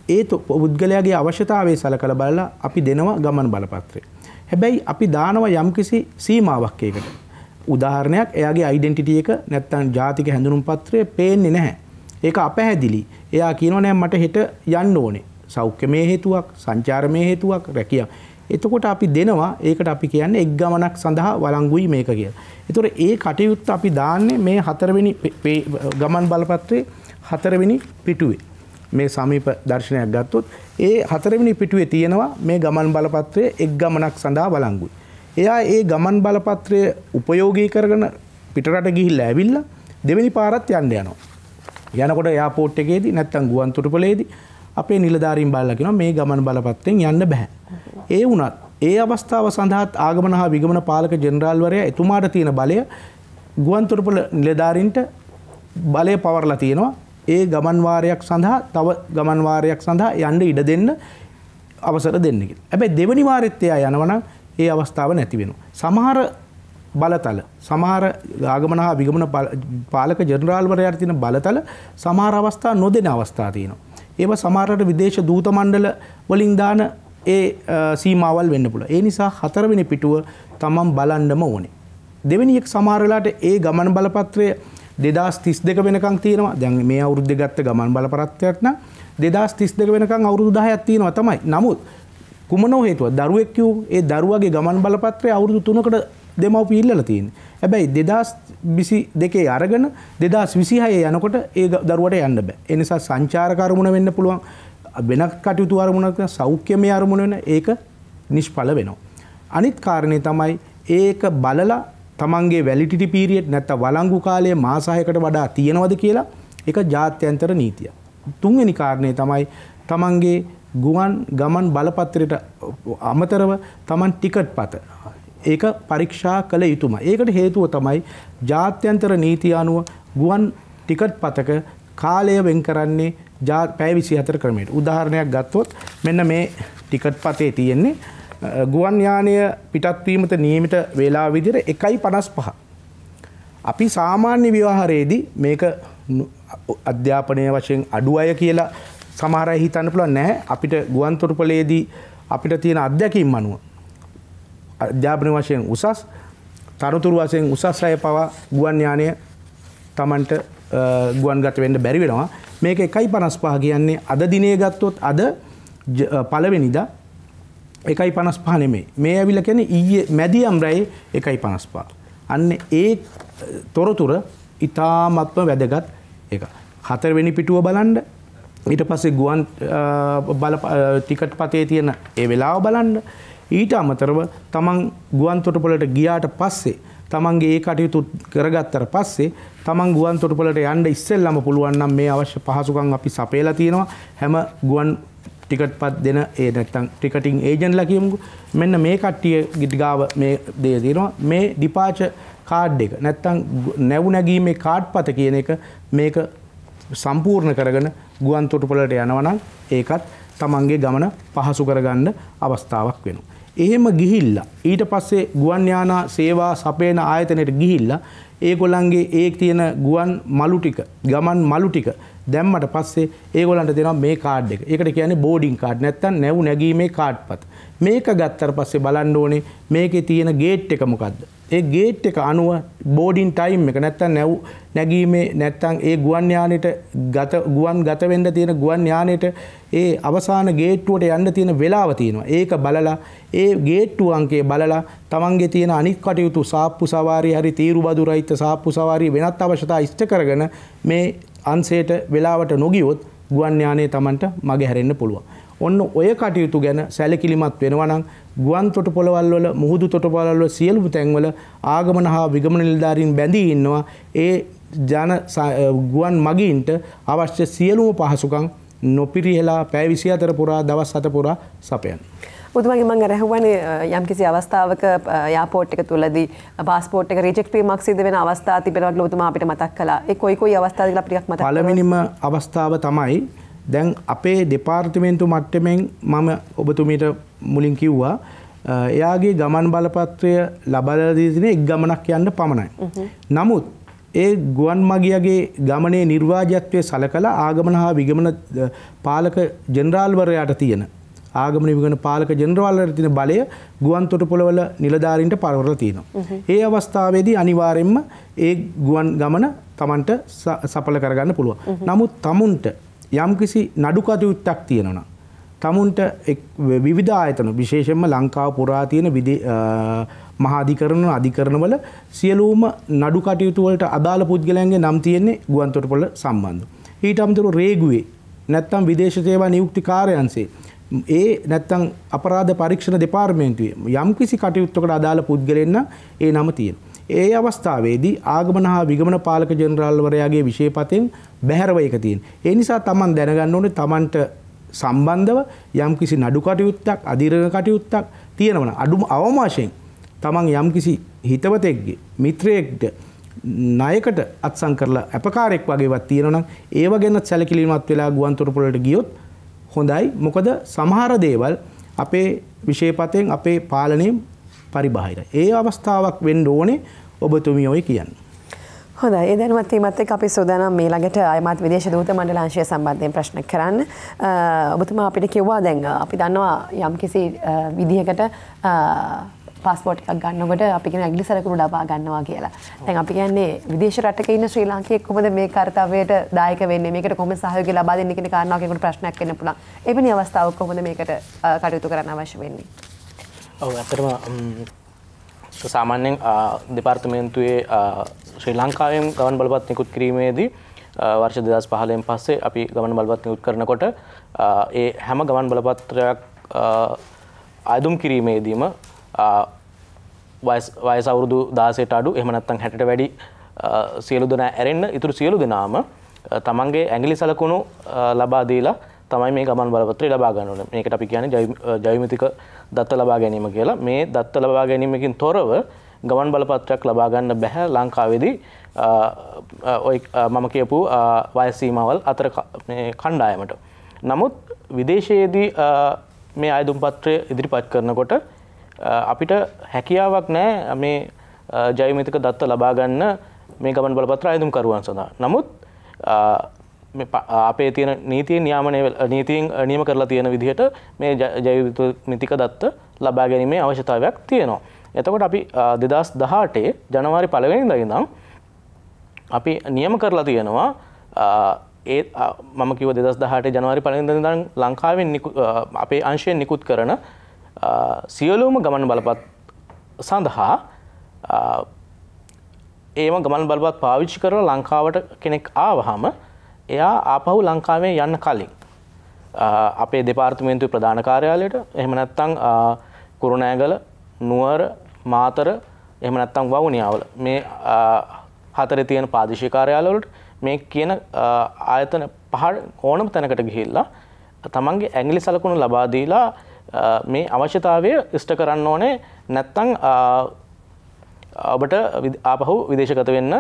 Speaker 2: ඒ පුද්ගලයාගේ අවශ්‍යතාවය සලකලා බලලා අපි දෙනවා ගමන් බලපත්‍රය. හැබැයි අපි දානවා යම්කිසි සීමාවක් ඒකට. උදාහරණයක් එයාගේ ඩෙන්ටිටි එක නැත්තම් ජාතික හැඳුනුම් පත්‍රය පේන්නේ නැහැ. ඒක අපැහැදිලි. එයා කියනවා නෑ මට හෙට යන්න ඕනේ. සෞඛ්‍යමය හේතුවක්, සංචාරමය හේතුවක්, රැකියාව. එතකොට අපි දෙනවා ඒකට අපි කියන්නේ එක් ගමනක් සඳහා වළංගුයි මේක කියලා. ඒතකොට ඒ කටයුත්ත අපි දාන්නේ මේ 4 වෙනි ගමන් බලපත්‍රයේ 4 වෙනි පිටුවේ. මේ සමීප දර්ශනයක් ගත්තොත් ඒ 4 වෙනි පිටුවේ තියෙනවා මේ ගමන් බලපත්‍රයේ එක් ගමනක් සඳහා වළංගුයි. එයා ඒ ගමන් බලපත්‍රය උපයෝගී කරගෙන පිටරට ගිහිල්ලා ඇවිල්ලා දෙවෙනි පාරත් යන්න යනවා. යනකොට එයාපෝට් එකේදී නැත්නම් ගුවන් තොටුපළේදී අපේ නිලධාරීන් බලලා කියනවා මේ ගමන් බලපත්‍රයෙන් යන්න බෑ. ඒ වුණත් ඒ අවස්ථාව සඳහා ආගමන හා විගමන පාලක ජෙනරාල්වරයා එතුමාට තියෙන බලය ගුවන් තොටුපළ නිලධාරීන්ට බලය පවර්ලා තියෙනවා. ඒ ගමන් වාරයක් සඳහා තව ගමන් වාරයක් සඳහා යන්න ඉඩ දෙන්න අවසර දෙන්න කියලා. හැබැයි දෙවනි වාරෙත් එයා යනවනම් ඒ අවස්ථාව නැති වෙනවා. සමහර බලතල සමහර ආගමන හා විගමන පාලක ජෙනරාල්වරයාට තියෙන බලතල සමහර අවස්ථා නොදෙන අවස්ථා තියෙනවා. ඒවා සමහරට විදේශ දූත මණ්ඩල වලින් දාන ඒ සීමාවල් වෙන්න පුළුවන්. ඒ නිසා හතරවෙනි පිටුව තමන් බලන්නම ඕනේ. දෙවෙනි එක සමහර වෙලාවට ඒ ගමන් බලපත්‍රය 2032 වෙනකන් තියෙනවා. දැන් මේ අවුරුද්දේ ගත්ත ගමන් බලපත්‍රයක් නම් 2032 වෙනකන් අවුරුදු 10ක් තියෙනවා තමයි. නමුත් කුමනෝ හේතුව දරුවෙක් කිව්ව ඒ දරුවගේ ගමන් බලපත්‍රය අවුරුදු 3කට දෙමව්පිය ඉල්ලලා තියෙන්නේ. හැබැයි 2022 අරගෙන 2026 යනකොට ඒ දරුවට යන්න බෑ. ඒ නිසා සංචාරක අරමුණ වෙන්න පුළුවන්. වෙනත් කටයුතු අරමුණක් සෞඛ්‍යමය අරමුණ වෙන ඒක නිෂ්ඵල වෙනවා. අනිත් කාරණේ තමයි ඒක බලලා තමන්ගේ වැලිඩිටි පීරියඩ් නැත්නම් වළංගු කාලය මාස 6කට වඩා තියෙනවද කියලා ඒක ජාත්‍යන්තර නීතිය. තුන්වෙනි කාරණේ තමයි තමන්ගේ ගමන් බලපත්‍රයට අමතරව තමන් ටිකට් පත ඒක පරීක්ෂා කළ යුතුමයි. ඒකට හේතුව තමයි ජාත්‍යන්තර නීතිය අනුව ගුවන් ටිකට් පතක කාලය වෙන් කරන්නේ පැය 24 ක්‍රමයට. උදාහරණයක් ගත්තොත් මෙන්න මේ ටිකට් පතේ තියෙන්නේ ගුවන් යානය පිටත් වීමට නියමිත වේලාව විදිහට 1:55. අපි සාමාන්‍ය ව්‍යවහාරයේදී මේක අධ්‍යාපනය වශයෙන් අඩු අය කියලා සමහර අය හිතන්න පුළුවන් නැහැ. අපිට ගුවන් තොටුපළේදී අපිට තියෙන අත්දැකීම් අනුව අධ්‍යාපන වශයෙන් උසස් තනතුරු වශයෙන් උසස් අය පවා ගුවන් යානය Tamanට ගුවන්ගත වෙන්න බැරි වෙනවා. මේක 1:55 කියන්නේ අද දිනේ ගත්තොත් අද පළවෙනිදා 1:55 නෙමෙයි. මේ ඇවිල්ලා කියන්නේ ඊයේ මැදියම් රැයේ 1:55. අන්න ඒ තොරතුර ඉතාමත්ම වැදගත් එක. හතරවෙනි පිටුව බලන්න. ඊට පස්සේ ගුවන් ටිකට් පතේ තියෙන ඒ වෙලාව බලන්න. ඊට අමතරව තමන් ගුවන් තොටුපළට ගියාට පස්සේ තමන්ගේ ඒ කටයුතු කරගත්තට පස්සේ තමන් ගුවන් තොටුපළට යන්න ඉස්සෙල්ලම පුළුවන් නම් මේ අවශ්‍ය පහසුකම් අපි සපයලා තියෙනවා. හැම ගුවන් ටිකට් පත් දෙන ඒ නැත්තම් ටිකටින් ඒජන්ට්ලා කියමුකෝ. මෙන්න මේ කට්ටිය ගාව මේ දේ තියෙනවා. මේ ඩිපාචර් කාඩ් එක නැත්තම් නැවු නැගීමේ කාඩ් පත කියන එක මේක සම්පූර්ණ කරගෙන ගුවන් තොටුපළට යනවා නම් ඒකත් තමන්ගේ ගමන පහසු කරගන්න අවස්ථාවක් වෙනවා. එහෙම ගිහිල්ලා ඊට පස්සේ ගුවන් යානා සේවා සපයන ආයතනයට ගිහිල්ලා ඒගොල්ලන්ගේ ඒ තියෙන ගුවන් මලු ටික ගමන් මලු ටික දැම්මට පස්සේ ඒගොල්ලන්ට දෙනවා මේ කාඩ් එක. ඒකට කියන්නේ බෝඩින් කාඩ් නැත්තම් නැවු නැගීමේ කාඩ් පත. මේක ගත්තට පස්සේ බලන්න ඕනේ මේකේ තියෙන ගේට් එක මොකද්ද? ඒ ගේට් එක අනුව බෝඩින් ටයිම් එක නැත්තම් නැවු නැගීමේ නැත්තම් ඒ ගුවන් යානෙට ගුවන් ගත වෙන්න තියෙන ගුවන් යානෙට ඒ අවසාන ගේට්ටුවට යන්න තියෙන වෙලාව තියෙනවා. ඒක බලලා ඒ ගේට්ටු අංකය බලලා තමන්ගේ තියෙන අනිත් කටයුතු සාප්පු සවාරිය හරි තීරුබදු රහිත සාප්පු සවාරිය වෙනත් අවශ්‍යතා ඉෂ්ට කරගෙන මේ අංශයට වෙලාවට නොගියොත් ගුවන් යානය තමන්ට මගේ හැරෙන්න පුළුවන්. ඔන්න ඔය කටයුතු ගැන සැලකිලිමත් වෙනවා නම් ගුවන් තොටුපළවල් වල මුහුදු තොටුපළවල් වල සියලුම තැන්වල ආගමන හා විගමන නිලධාරීන් බැඳී ඉන්නවා. ඒ ගුවන් මගීන්ට අවශ්‍ය සියලුම පහසුකම් නොපිරිහෙලා පැය 24 පුරා දවස් 7 පුරා සපයන්න.
Speaker 1: ඔබතුමාගේ මම රැහුවානේ යම්කිසි අවස්ථාවක එයාපෝට් එක තුලදී පාස්පෝර්ට් එක රිජෙක්ට් වීමක් සිදු වෙන අවස්ථා තිබෙනවා කියලා ඔබතුමා අපිට මතක් කළා. ඒ කොයි අවස්ථාද කියලා අපිට මතක් කරගන්න.
Speaker 2: පළවෙනිම අවස්ථාව තමයි දැන් අපේ දෙපාර්තමේන්තු මට්ටමින් මම ඔබතුමීට මුලින් කිව්වා එයාගේ ගමන් බලපත්‍රය ලබා දී තියෙන එක් ගමනක් යන්න පමණයි. නමුත් ඒ ගුවන් මගියාගේ ගමනේ නිර්වාජ්‍යත්වයේ සලකලා ආගමන හා විගමන පාලක ජෙනරාල්වරයාට තියෙන ආගමන විගමන පාලක ජෙනරාල්වරයාට තියෙන බලය ගුවන් තොටුපළවල නිලධාරීන්ට පරවරලා තියෙනවා. ඒ අවස්ථාවේදී අනිවාර්යයෙන්ම ඒ ගුවන් ගමන Tamanට සඵල කරගන්න පුළුවන්. නමුත් tamunට යම්කිසි නඩු කටයුත්තක් තියෙනවා නම් tamunට විවිධ ආයතන විශේෂයෙන්ම ලංකාව පුරා තියෙන මහා අධිකරණවල සියලුම නඩු කටයුතු වලට අදාළ පුද්ගලයන්ගේ නම් තියෙන්නේ ගුවන් තොටුපළ සම්බන්ධ. ඊට අමතරව රේගුවේ නැත්නම් විදේශ සේවා නියුක්ති කාර්යාංශයේ ඒ නැත්නම් අපරාධ පරීක්ෂණ දෙපාර්තමේන්තුවේ යම්කිසි කටයුත්තකට අදාළ පුද්ගලයන් නම් ඒ නම තියෙනවා. ඒ අවස්ථාවේදී ආගමන හා විගමන පාලක ජෙනරාල්වරයාගේ විශේෂපතෙන් බැහැරව එක තියෙන. ඒ නිසා Taman දැනගන්න ඕනේ Tamanට සම්බන්ධව යම්කිසි නඩු කටයුත්තක් අධීරණ කටයුත්තක් තියෙනවා නම් අඩුම අවම වශයෙන් Taman යම්කිසි හිතවතෙක්ගේ මිත්‍රයෙක්ට නායකට අත්සන් කරලා අපකාරයක් වගේවත් තියෙනවා නම් ඒව ගැන සැලකිලිමත් වෙලා ගුවන්තොටුපළට ගියොත් හොඳයි. මොකද සමහර දේවල් අපේ විශේෂපතෙන් අපේ පාලනයෙන් පරිබාහිරයි. ඒ අවස්ථාවක් වෙන්න ඕනේ ඔබතුමිය ඔය කියන්නේ.
Speaker 1: හොඳයි. ඒ දැනුවත් වීමත් එක්ක අපි සූදානම් මේ ළඟට අයමත් විදේශ දූත මණ්ඩලාංශය සම්බන්ධයෙන් ප්‍රශ්න කරන්න. ඔබතුමා අපිට කිව්වා දැන් අපි දන්නවා යම්කිසි විදිහකට පාස්පෝර්ට් එකක් ගන්නකොට අපි කියන ඇගිලි සලකුණු ලබා ගන්නවා කියලා. දැන් අපි කියන්නේ විදේශ රටක ඉන්න ශ්‍රී ලාංකිකයෙක් කොහොමද මේ කාර්යයට දායක වෙන්නේ? මේකට කොහොමද සහයෝගය ලබා දෙන්නේ කියන කාරණාව කෙනෙකුට ප්‍රශ්නයක් වෙන්න පුළුවන්. එවැනි අවස්ථාවක කොහොමද මේකට කටයුතු කරන්න අවශ්‍ය වෙන්නේ?
Speaker 3: ඔව් ඇත්තටම සාමාන්‍යයෙන් දෙපාර්තමේන්තුවේ ශ්‍රී ලංකාවෙන් ගමන් බලපත් නිකුත් කිරීමේදී වර්ෂ 2015න් පස්සේ අපි ගමන් බලපත් නිකුත් කරනකොට ඒ හැම ගමන් බලපත්‍රයක් ආයුම් කිරීමේදීම වයස අවුරුදු 16ට අඩු එහෙම නැත්නම් 60ට වැඩි සියලු දෙනා ඇරෙන්න ඉතුරු සියලු දෙනාම තමන්ගේ ඇඟිලි සලකුණු ලබා දීලා තමයි මේ ගමන් බලපත්‍රය ලබා ගන්න ඕනේ. මේකට අපි කියන්නේ ජෛවමිතික දත්ත ලබා ගැනීම කියලා. මේ දත්ත ලබා ගැනීමකින් තොරව ගමන් බලපත්‍රයක් ලබා ගන්න බෑ ලංකාවේදී ඔය මම කියපු වයස් සීමාවල් අතර මේ කණ්ඩායමට. නමුත් විදේශයේදී මේ ආයුධ පත්‍රය ඉදිරිපත් කරනකොට අපිට හැකියාවක් නැහැ මේ ජෛවමිතික දත්ත ලබා ගන්න මේ ගමන් බලපත්‍ර ආයුධ කරුවන් සඳහා. නමුත් අපේ තියෙන නීතියෙන් නීතියෙන් නියම කරලා තියෙන විදිහට මේ ජෛවමිතික දත්ත ලබා ගැනීමේ අවශ්‍යතාවයක් තියෙනවා. එතකොට අපි 2018 ජනවාරි 1 වෙනිදා ඉඳන් අපි නියම කරලා තියෙනවා ඒ මම කිව්ව 2018 ජනවාරි 1 වෙනිදා ඉඳන් ලංකාවෙන් අපේ අංශයෙන් නිකුත් කරන සියලුම ගමන් බලපත් සඳහා ඒම ගමන් බලපත් පාවිච්චි කරලා ලංකාවට කෙනෙක් ආවහම එයා ආපහු ලංකාවේ යන්න කලින් අපේ දෙපාර්තමේන්තුවේ ප්‍රධාන කාර්යාලයට එහෙම නැත්නම් කුරුණෑගල නුවර මාතර එහෙම නැත්නම් වවුනියාවල මේ හතරේ තියෙන ප්‍රාදේශීය කාර්යාලවලට මේ කියන ආයතන පහ ඕනම තැනකට ගිහිල්ලා තමන්ගේ ඇඟිලි සලකුණු ලබා දීලා මේ අවශ්‍යතාවය ඉෂ්ට කරන්න ඕනේ. නැත්නම් ඔබට ආපහු විදේශගත වෙන්න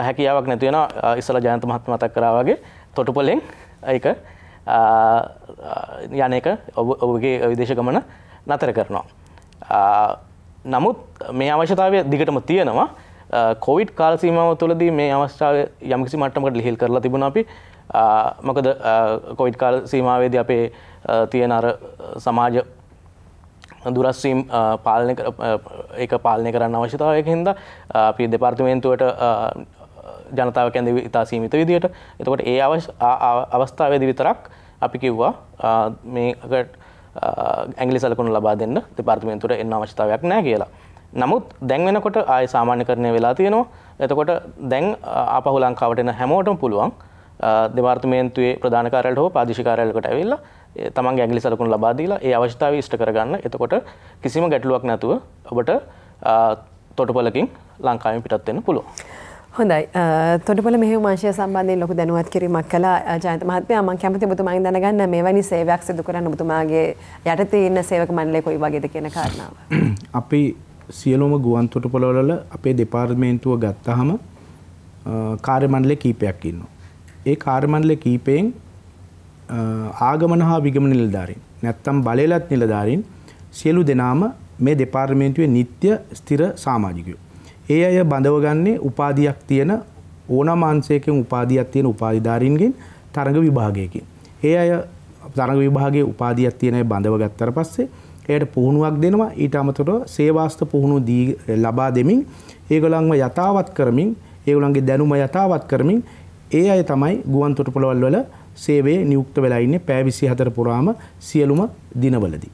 Speaker 3: හැකියාවක් නැති වෙන ඉස්සලා ජයන්ත මහත්මයා මතක් කරා වගේ තොටුපළෙන් ඒක යන එක ඔබගේ විදේශ ගමන නතර කරනවා. නමුත් මේ අවශ්‍යතාවය දිගටම තියෙනවා. කොවිඩ් කාල සීමාව තුළදී මේ අවස්ථාවේ යම්කිසි මට්ටමකට ලිහිල් කරලා තිබුණා අපි. මොකද කොවිඩ් කාල සීමාවේදී අපේ තියෙන අර සමාජ දුරස්වීම් ඒක පාලනය කරන්න අවශ්‍යතාවයක හින්දා අපි දෙපාර්තමේන්තුවට ජනතාව කැඳවී ඉතා සීමිත විදියට. එතකොට ඒ අවස්ථාවේදී විතරක් අපි කිව්වා මේකට ඇඟිලි සලකුණු ලබා දෙන්න දෙපාර්තමේන්තුවට එන්න අවශ්‍යතාවයක් නැහැ කියලා. නමුත් දැන් වෙනකොට ආය සාමාන්‍යකරණය වෙලා තියෙනවා. එතකොට දැන් ආපහු ලංකාවට එන හැමෝටම පුළුවන් දෙපාර්තමේන්තුවේ ප්‍රධාන කාර්යාලයට හෝ ප්‍රාදේශීය කාර්යාලයකට ඇවිල්ලා තමන්ගේ ඇඟිලි සලකුණු ලබා දීලා ඒ අවශ්‍යතාවය ඉෂ්ට කරගන්න. එතකොට කිසිම ගැටලුවක් නැතුව ඔබට තොටුපළකින් ලංකාවෙන් පිටත් වෙන්න පුළුවන්.
Speaker 1: හොඳයි. තොටුපළ මෙහෙයුම් අංශය සම්බන්ධයෙන් ලොකු දැනුවත් කිරීමක් කළා ජයන්ත මහත්මයා. මම කැමති ඔබතුමාගෙන් දැනගන්න මෙවැනි සේවයක් සිදු කරන්න ඔබතුමාගේ යටතේ ඉන්න සේවක මණ්ඩලය කොයි වගේද කියන කාරණාව.
Speaker 2: අපි සියලුම ගුවන් තොටුපළවල අපේ දෙපාර්තමේන්තුව ගත්තාම කාර්ය මණ්ඩල කීපයක් ඉන්නවා. ඒ කාර්ය මණ්ඩල කීපයෙන් ආගමන හා විගමන නිලධාරීන් නැත්තම් බලයලත් නිලධාරීන් සියලු දෙනාම මේ දෙපාර්තමේන්තුවේ නිත්‍ය ස්ථිර සමාජිකයෝ. ඒ අය බඳව ගන්නේ උපාධියක් තියෙන ඕනම අංශයකින් උපාධියක් තියෙන උපාධිධාරීන්ගෙන් තරඟ විභාගයකින්. ඒ අය තරඟ විභාගයේ උපාධියක් තියෙන අය බඳව ගත්තට පස්සේ එයට පුහුණුවක් දෙනවා. ඊට අමතරව සේවාස්ත පුහුණුව ලබා දෙමින් ඒගොල්ලන්ව යථාවත් කරමින් ඒගොල්ලන්ගේ දැනුම යථාවත් කරමින් ඒ අය තමයි ගුවන් තොටුපළවල් වල සේවයේ නියුක්ත වෙලා ඉන්නේ පැය 24 පුරාම සියලුම දිනවලදී.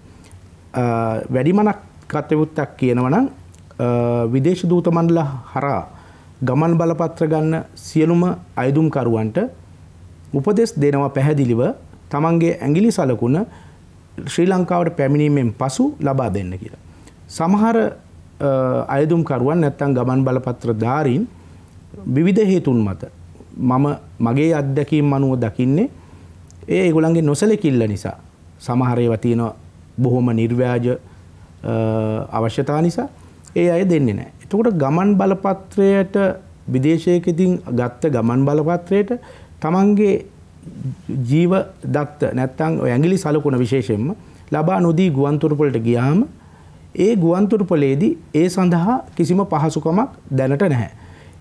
Speaker 2: වැඩිමනක් කටයුත්තක් කියනවා නම් විදේශ දූත මණ්ඩල හරහා ගමන් බලපත්‍ර ගන්න සියලුම අයදුම්කරුවන්ට උපදෙස් දෙනවා පැහැදිලිව තමන්ගේ ඇඟිලි සලකුණ ශ්‍රී ලංකාවට පැමිණීමෙන් පසු ලබා දෙන්න කියලා. සමහර අයදුම්කරුවන් නැත්තම් ගමන් බලපත්‍ර ධාරීන් විවිධ හේතුන් මත මම මගේ අත්දැකීම් අනුව දකින්නේ ඒගොල්ලන්ගේ නොසලකිල්ල නිසා සමහර ඒවා තියෙන බොහොම නිර්ව්‍යාජ අවශ්‍යතා නිසා ඒ අය දෙන්නේ නැහැ. එතකොට ගමන් බලපත්‍රයට විදේශයකදී ගත්ත ගමන් බලපත්‍රයට තමන්ගේ ජීව දත්ත නැත්තම් ඇඟිලි සලකුණ විශේෂයෙන්ම ලබා නොදී ගුවන්තොටුපළට ගියාම ඒ ගුවන්තොටුපළේදී ඒ සඳහා කිසිම පහසුකමක් දැනට නැහැ.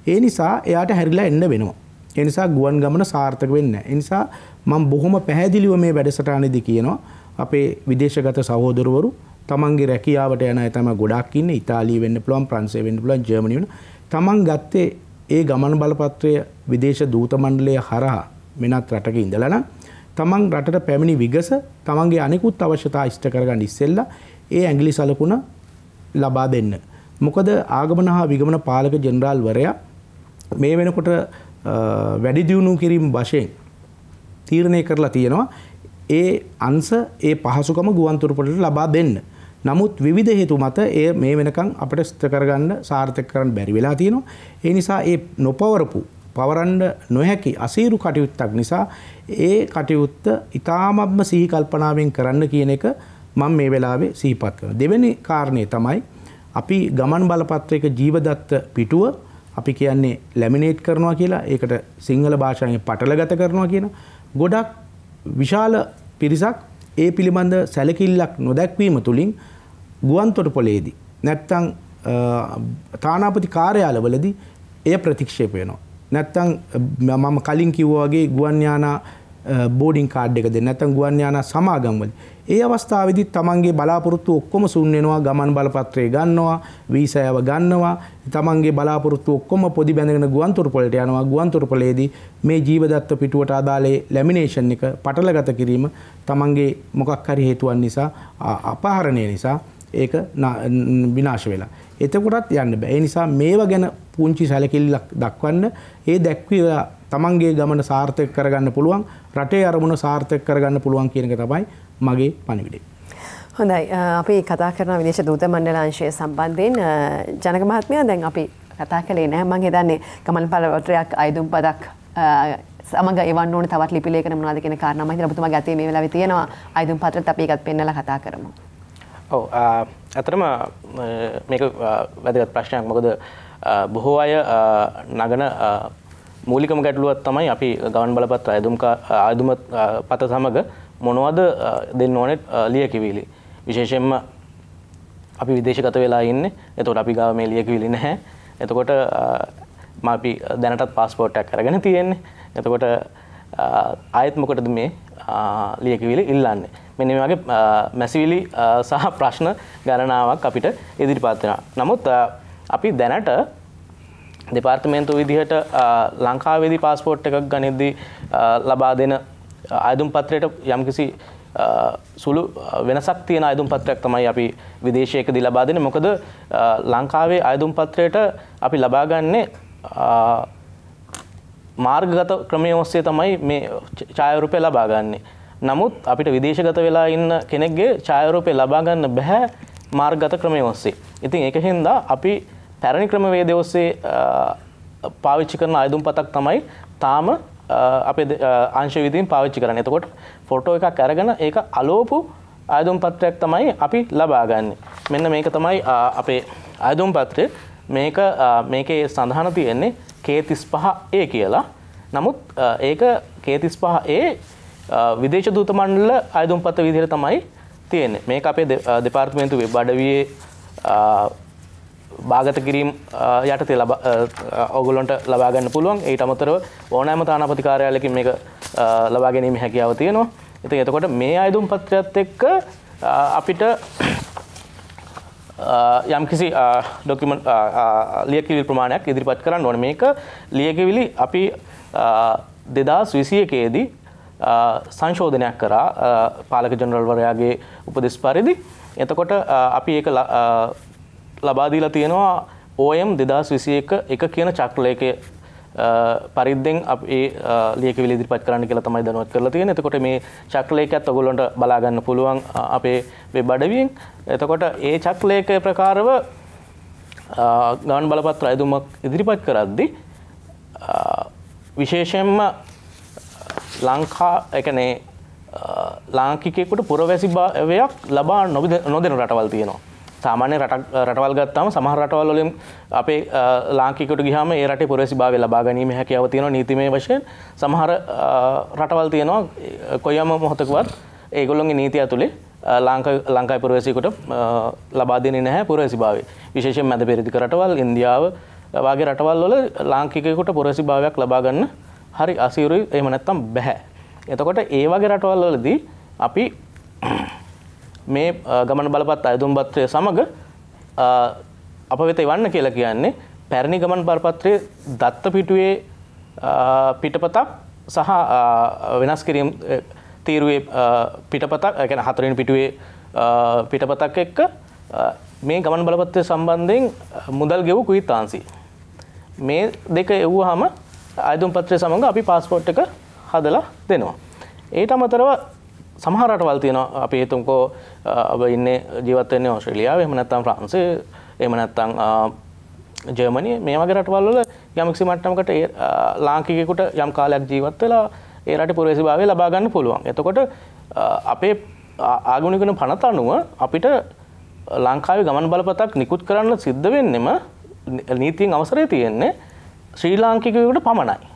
Speaker 2: ඒ නිසා එයාට හැරිලා එන්න වෙනවා. ඒ නිසා ගුවන් ගමන සාර්ථක වෙන්නේ නැහැ. ඒ නිසා මම බොහොම පැහැදිලිව මේ වැඩසටහනේදී කියනවා අපේ විදේශගත සහෝදරවරු තමන්ගේ රැකියාවට යන අය තමයි ගොඩාක් ඉන්නේ. ඉතාලිය වෙන්න පුළුවන්, ප්‍රංශය වෙන්න පුළුවන්, ජර්මනිය වෙන්න. තමන් ගත්තේ ඒ ගමන් බලපත්‍රය විදේශ දූත මණ්ඩලය හරහා වෙනත් රටක ඉඳලා නම් තමන් රටට පැමිණි විගස තමන්ගේ අනිකුත් අවශ්‍යතා ඉෂ්ට කරගන්න ඉස්සෙල්ලා ඒ ඇඟිලි සලකුණ ලබා දෙන්න. මොකද ආගමන හා විගමන පාලක ජෙනරාල්වරයා මේ වෙනකොට වැඩි දියුණු කිරීම වශයෙන් තීරණය කරලා තියෙනවා ඒ අංශ ඒ පහසුකම ගුවන්තොටුපළට ලබා දෙන්න. නමුත් විවිධ හේතු මත ඒ මේ වෙනකන් අපිට ස්ථිර කරගන්න සාර්ථක කරන්න බැරි වෙලා තියෙනවා. ඒ නිසා ඒ පවරන්න නොහැකි අසීරු කටයුත්තක් නිසා ඒ කටයුත්ත ඊටාමත්ම සිහි කල්පනාවෙන් කරන්න කියන එක මම මේ වෙලාවේ සිහිපත් කරනවා. දෙවෙනි කාරණේ තමයි අපි ගමන් බලපත්‍රයක ජීවදත්ත පිටුව අපි කියන්නේ ලැමිනේට් කරනවා කියලා. ඒකට සිංහල භාෂාවෙන් පටලගත කරනවා කියන. ගොඩක් විශාල පිරිසක් ඒ පිළිබඳ සැලකිල්ලක් නොදැක්වීම තුලින් ගුවන්තොටුපළේදී නැත්තම් තානාපති කාර්යාලවලදී එය ප්‍රතික්ෂේප වෙනවා. නැත්තම් මම කලින් කිව්වා වගේ ගුවන් යානා බෝඩින් කාඩ් එක දෙන්න නැත්තම් ගුවන් යානා සමාගම් වල ඒ අවස්ථාවේදී තමන්ගේ බලාපොරොත්තු ඔක්කොම සුන් වෙනවා. ගමන් බලපත්‍රය ගන්නවා, වීසාව ගන්නවා, තමන්ගේ බලාපොරොත්තු ඔක්කොම පොඩි බැඳගෙන ගුවන්තොටුපළට යනවා. ගුවන්තොටුපළේදී මේ ජීවදත්ත පිටුවට අදාළ ලැමිනේෂන් එක පටලගත කිරීම තමන්ගේ මොකක් හරි හේතුවක් නිසා අපහරණය නිසා ඒක විනාශ වෙලා. එතකොටත් යන්න බෑ. ඒ නිසා මේවා ගැන පුංචි සැලකිල්ලක් දක්වන්න, ඒ දැක්විලා තමන්ගේ ගමන සාර්ථක කරගන්න පුළුවන්, රටේ අරමුණ සාර්ථක කරගන්න පුළුවන් කියන එක තමයි මගේ පණිවිඩය.
Speaker 1: හොඳයි, අපි කතා කරන විදේශ දූත මණ්ඩලාංශය සම්බන්ධයෙන් ජනක මහත්මයා දැන් අපි කතා කළේ නැහැ. මම හිතන්නේ ගමන් බලපත්‍රයක් අයදුම් පදක් සමග එවන්න ඕනේ තවත් ලිපි ලේඛන මොනවද කියන කාරණා මම හිතනවා ඔබතුමාගේ අතේ මේ වෙලාවේ තියෙනවා අයදුම් පත්‍රත් අපි ඒකත් පෙන්නලා කතා කරමු.
Speaker 3: ඔව් අතරම මේක වැදගත් ප්‍රශ්නයක්. මොකද බොහෝ අය නගන මූලිකම ගැටලුවක් තමයි අපි ගමන් බලපත්‍ර අයදුම පත සමග මොනවද දෙන්න ඕනේ ලියකිවිලි. විශේෂයෙන්ම අපි විදේශගත වෙලා ඉන්නේ. එතකොට අපි ගාව මේ ලියකිවිලි නැහැ. එතකොට අපි දැනටත් පාස්පෝර්ට් එකක් අරගෙන තියෙන්නේ. එතකොට ආයෙත් මොකටද මේ ලියකිවිලි ඉල්ලන්නේ? මෙන්න මේ වගේ මැසිවිලි සහ ප්‍රශ්න ගණනාවක් අපිට ඉදිරිපත් වෙනවා. නමුත් අපි දැනට දෙපාර්තමේන්තුව විදිහට ලංකාවේදී පාස්පෝර්ට් එකක් ගනිද්දී ලබා දෙන අයදුම් පත්‍රයට යම්කිසි සුළු වෙනසක් තියෙන අයදුම් පත්‍රයක් තමයි අපි විදේශයකදී ලබා දෙන්නේ. මොකද ලංකාවේ අයදුම් පත්‍රයට අපි ලබා ගන්නේ මාර්ගගත ක්‍රමය ඔස්සේ තමයි මේ ඡායාරූපය ලබා ගන්නේ. නමුත් අපිට විදේශගත වෙලා ඉන්න කෙනෙක්ගේ ඡායාරූපය ලබා ගන්න බෑ මාර්ගගත ක්‍රමය ඔස්සේ. ඉතින් ඒක හින්දා අපි පැරණි ක්‍රමවේදය ඔස්සේ පාවිච්චි කරන අයදුම් පතක් තමයි තාම අපේ අංශ විදිහින් පාවිච්චි කරන්නේ. එතකොට ෆොටෝ එකක් අරගෙන ඒක අලෝපු අයදුම් පත්‍රයක් තමයි අපි ලබා ගන්නෙ. මෙන්න මේක තමයි අපේ අයදුම් පත්‍රය. මේකේ සඳහන් තියෙන්නේ K35A කියලා. නමුත් ඒක K35A විදේශ දූත මණ්ඩල අයදුම් පත්‍ර විදිහට තමයි තියෙන්නේ. මේක අපේ දෙපාර්තමේන්තු වෙබ් අඩවියේ භාගත කිරීම යටතේ ඔයගොල්ලන්ට ලබා ගන්න පුළුවන්. ඊට අමතරව ඕනෑම තානාපති කාර්යාලයකින් මේක ලබා ගැනීමේ හැකියාව තියෙනවා. ඉතින් එතකොට මේ අයදුම් පත්‍රයත් එක්ක අපිට යම්කිසි ඩොකියුමන්ට් ලියකියවිලි ප්‍රමාණයක් ඉදිරිපත් කරන්න ඕනේ. මේක ලියකියවිලි අපි 2021 දී සංශෝධනයක් කරා පාලක ජෙනරල්වරයාගේ උපදෙස් පරිදි. එතකොට අපි ඒක ලබා දීලා තියෙනවා OM 2021 එක කියන චක්‍රලේඛය පරිද්දෙන් අපි ලියකියවිලි ඉදිරිපත් කරන්න කියලා තමයි දැනුවත් කරලා තියෙන්නේ. එතකොට මේ චක්‍රලේඛයත් ඔයගොල්ලන්ට බලා ගන්න පුළුවන් අපේ වෙබ් අඩවියෙන්. එතකොට ඒ චක්‍රලේඛය ප්‍රකාරව ගමන් බලපත්‍ර අයදුමක් ඉදිරිපත් කරද්දී විශේෂයෙන්ම ලංකා එකනේ ලාංකිකයෙකුට පුරවැසි භාවයක් ලබා නොදෙන රටවල් තියෙනවා. සාමාන්‍ය රටවල් ගත්තාම සමහර රටවල් වලින් අපේ ලාංකිකයෙකුට ගියාම ඒ රටේ පුරවැසි භාවය ලබා ගැනීම හැකියාව තියෙනවා නීතිමය වශයෙන්. සමහර රටවල් තියෙනවා කොයිම මොහොතකවත් ඒගොල්ලොන්ගේ නීතිය ඇතුලේ ලංකාවේ පුරවැසියෙකුට ලබා දෙන්නේ නැහැ පුරවැසි භාවය. විශේෂයෙන් මැද පෙරදිග රටවල් ඉන්දියාව වගේ රටවල් වල ලාංකිකයෙකුට පුරවැසි භාවයක් ලබා ගන්න හරි අසීරුයි. එහෙම නැත්නම් බෑ. එතකොට ඒ වගේ රටවල් වලදී අපි මේ ගමන් බලපත් අයදුම් පත්‍රය සමග අප වෙත එවන්න කියලා කියන්නේ පැරණි ගමන් බලපත්‍රයේ දත්ත පිටුවේ පිටපතක් සහ වෙනස් කිරීම තීරුවේ පිටපතක් ඒ කියන්නේ හතරවෙනි පිටුවේ පිටපතක් එක්ක මේ ගමන් බලපත්‍රය සම්බන්ධයෙන් මුදල් ගෙවු කුයිතාංශي මේ දෙක එවුවාම අයදුම් පත්‍රය සමග අපි පාස්පෝර්ට් එක හදලා දෙනවා. ඊට අමතරව සමහර රටවල් තියෙනවා අපි හිතමුකෝ ඔබ ඉන්නේ ජීවත් වෙන්නේ ඕස්ට්‍රේලියාවේ එහෙම නැත්නම් ෆ්‍රාන්සේ එහෙම නැත්නම් ජර්මනිය මේ වගේ රටවල් වල යම්කිසි මට්ටමකට ලාංකිකයෙකුට යම් කාලයක් ජීවත් වෙලා ඒ රටේ පුරවැසිභාවය ලබා ගන්න පුළුවන්. එතකොට අපේ ආගමනික පනත අනුව අපිට ලංකාවේ ගමන් බලපතක් නිකුත් කරන්න සිද්ධ වෙන්නෙම නීතියෙන් අවසරය තියෙන්නේ ශ්‍රී ලාංකිකයෙකුට පමණයි.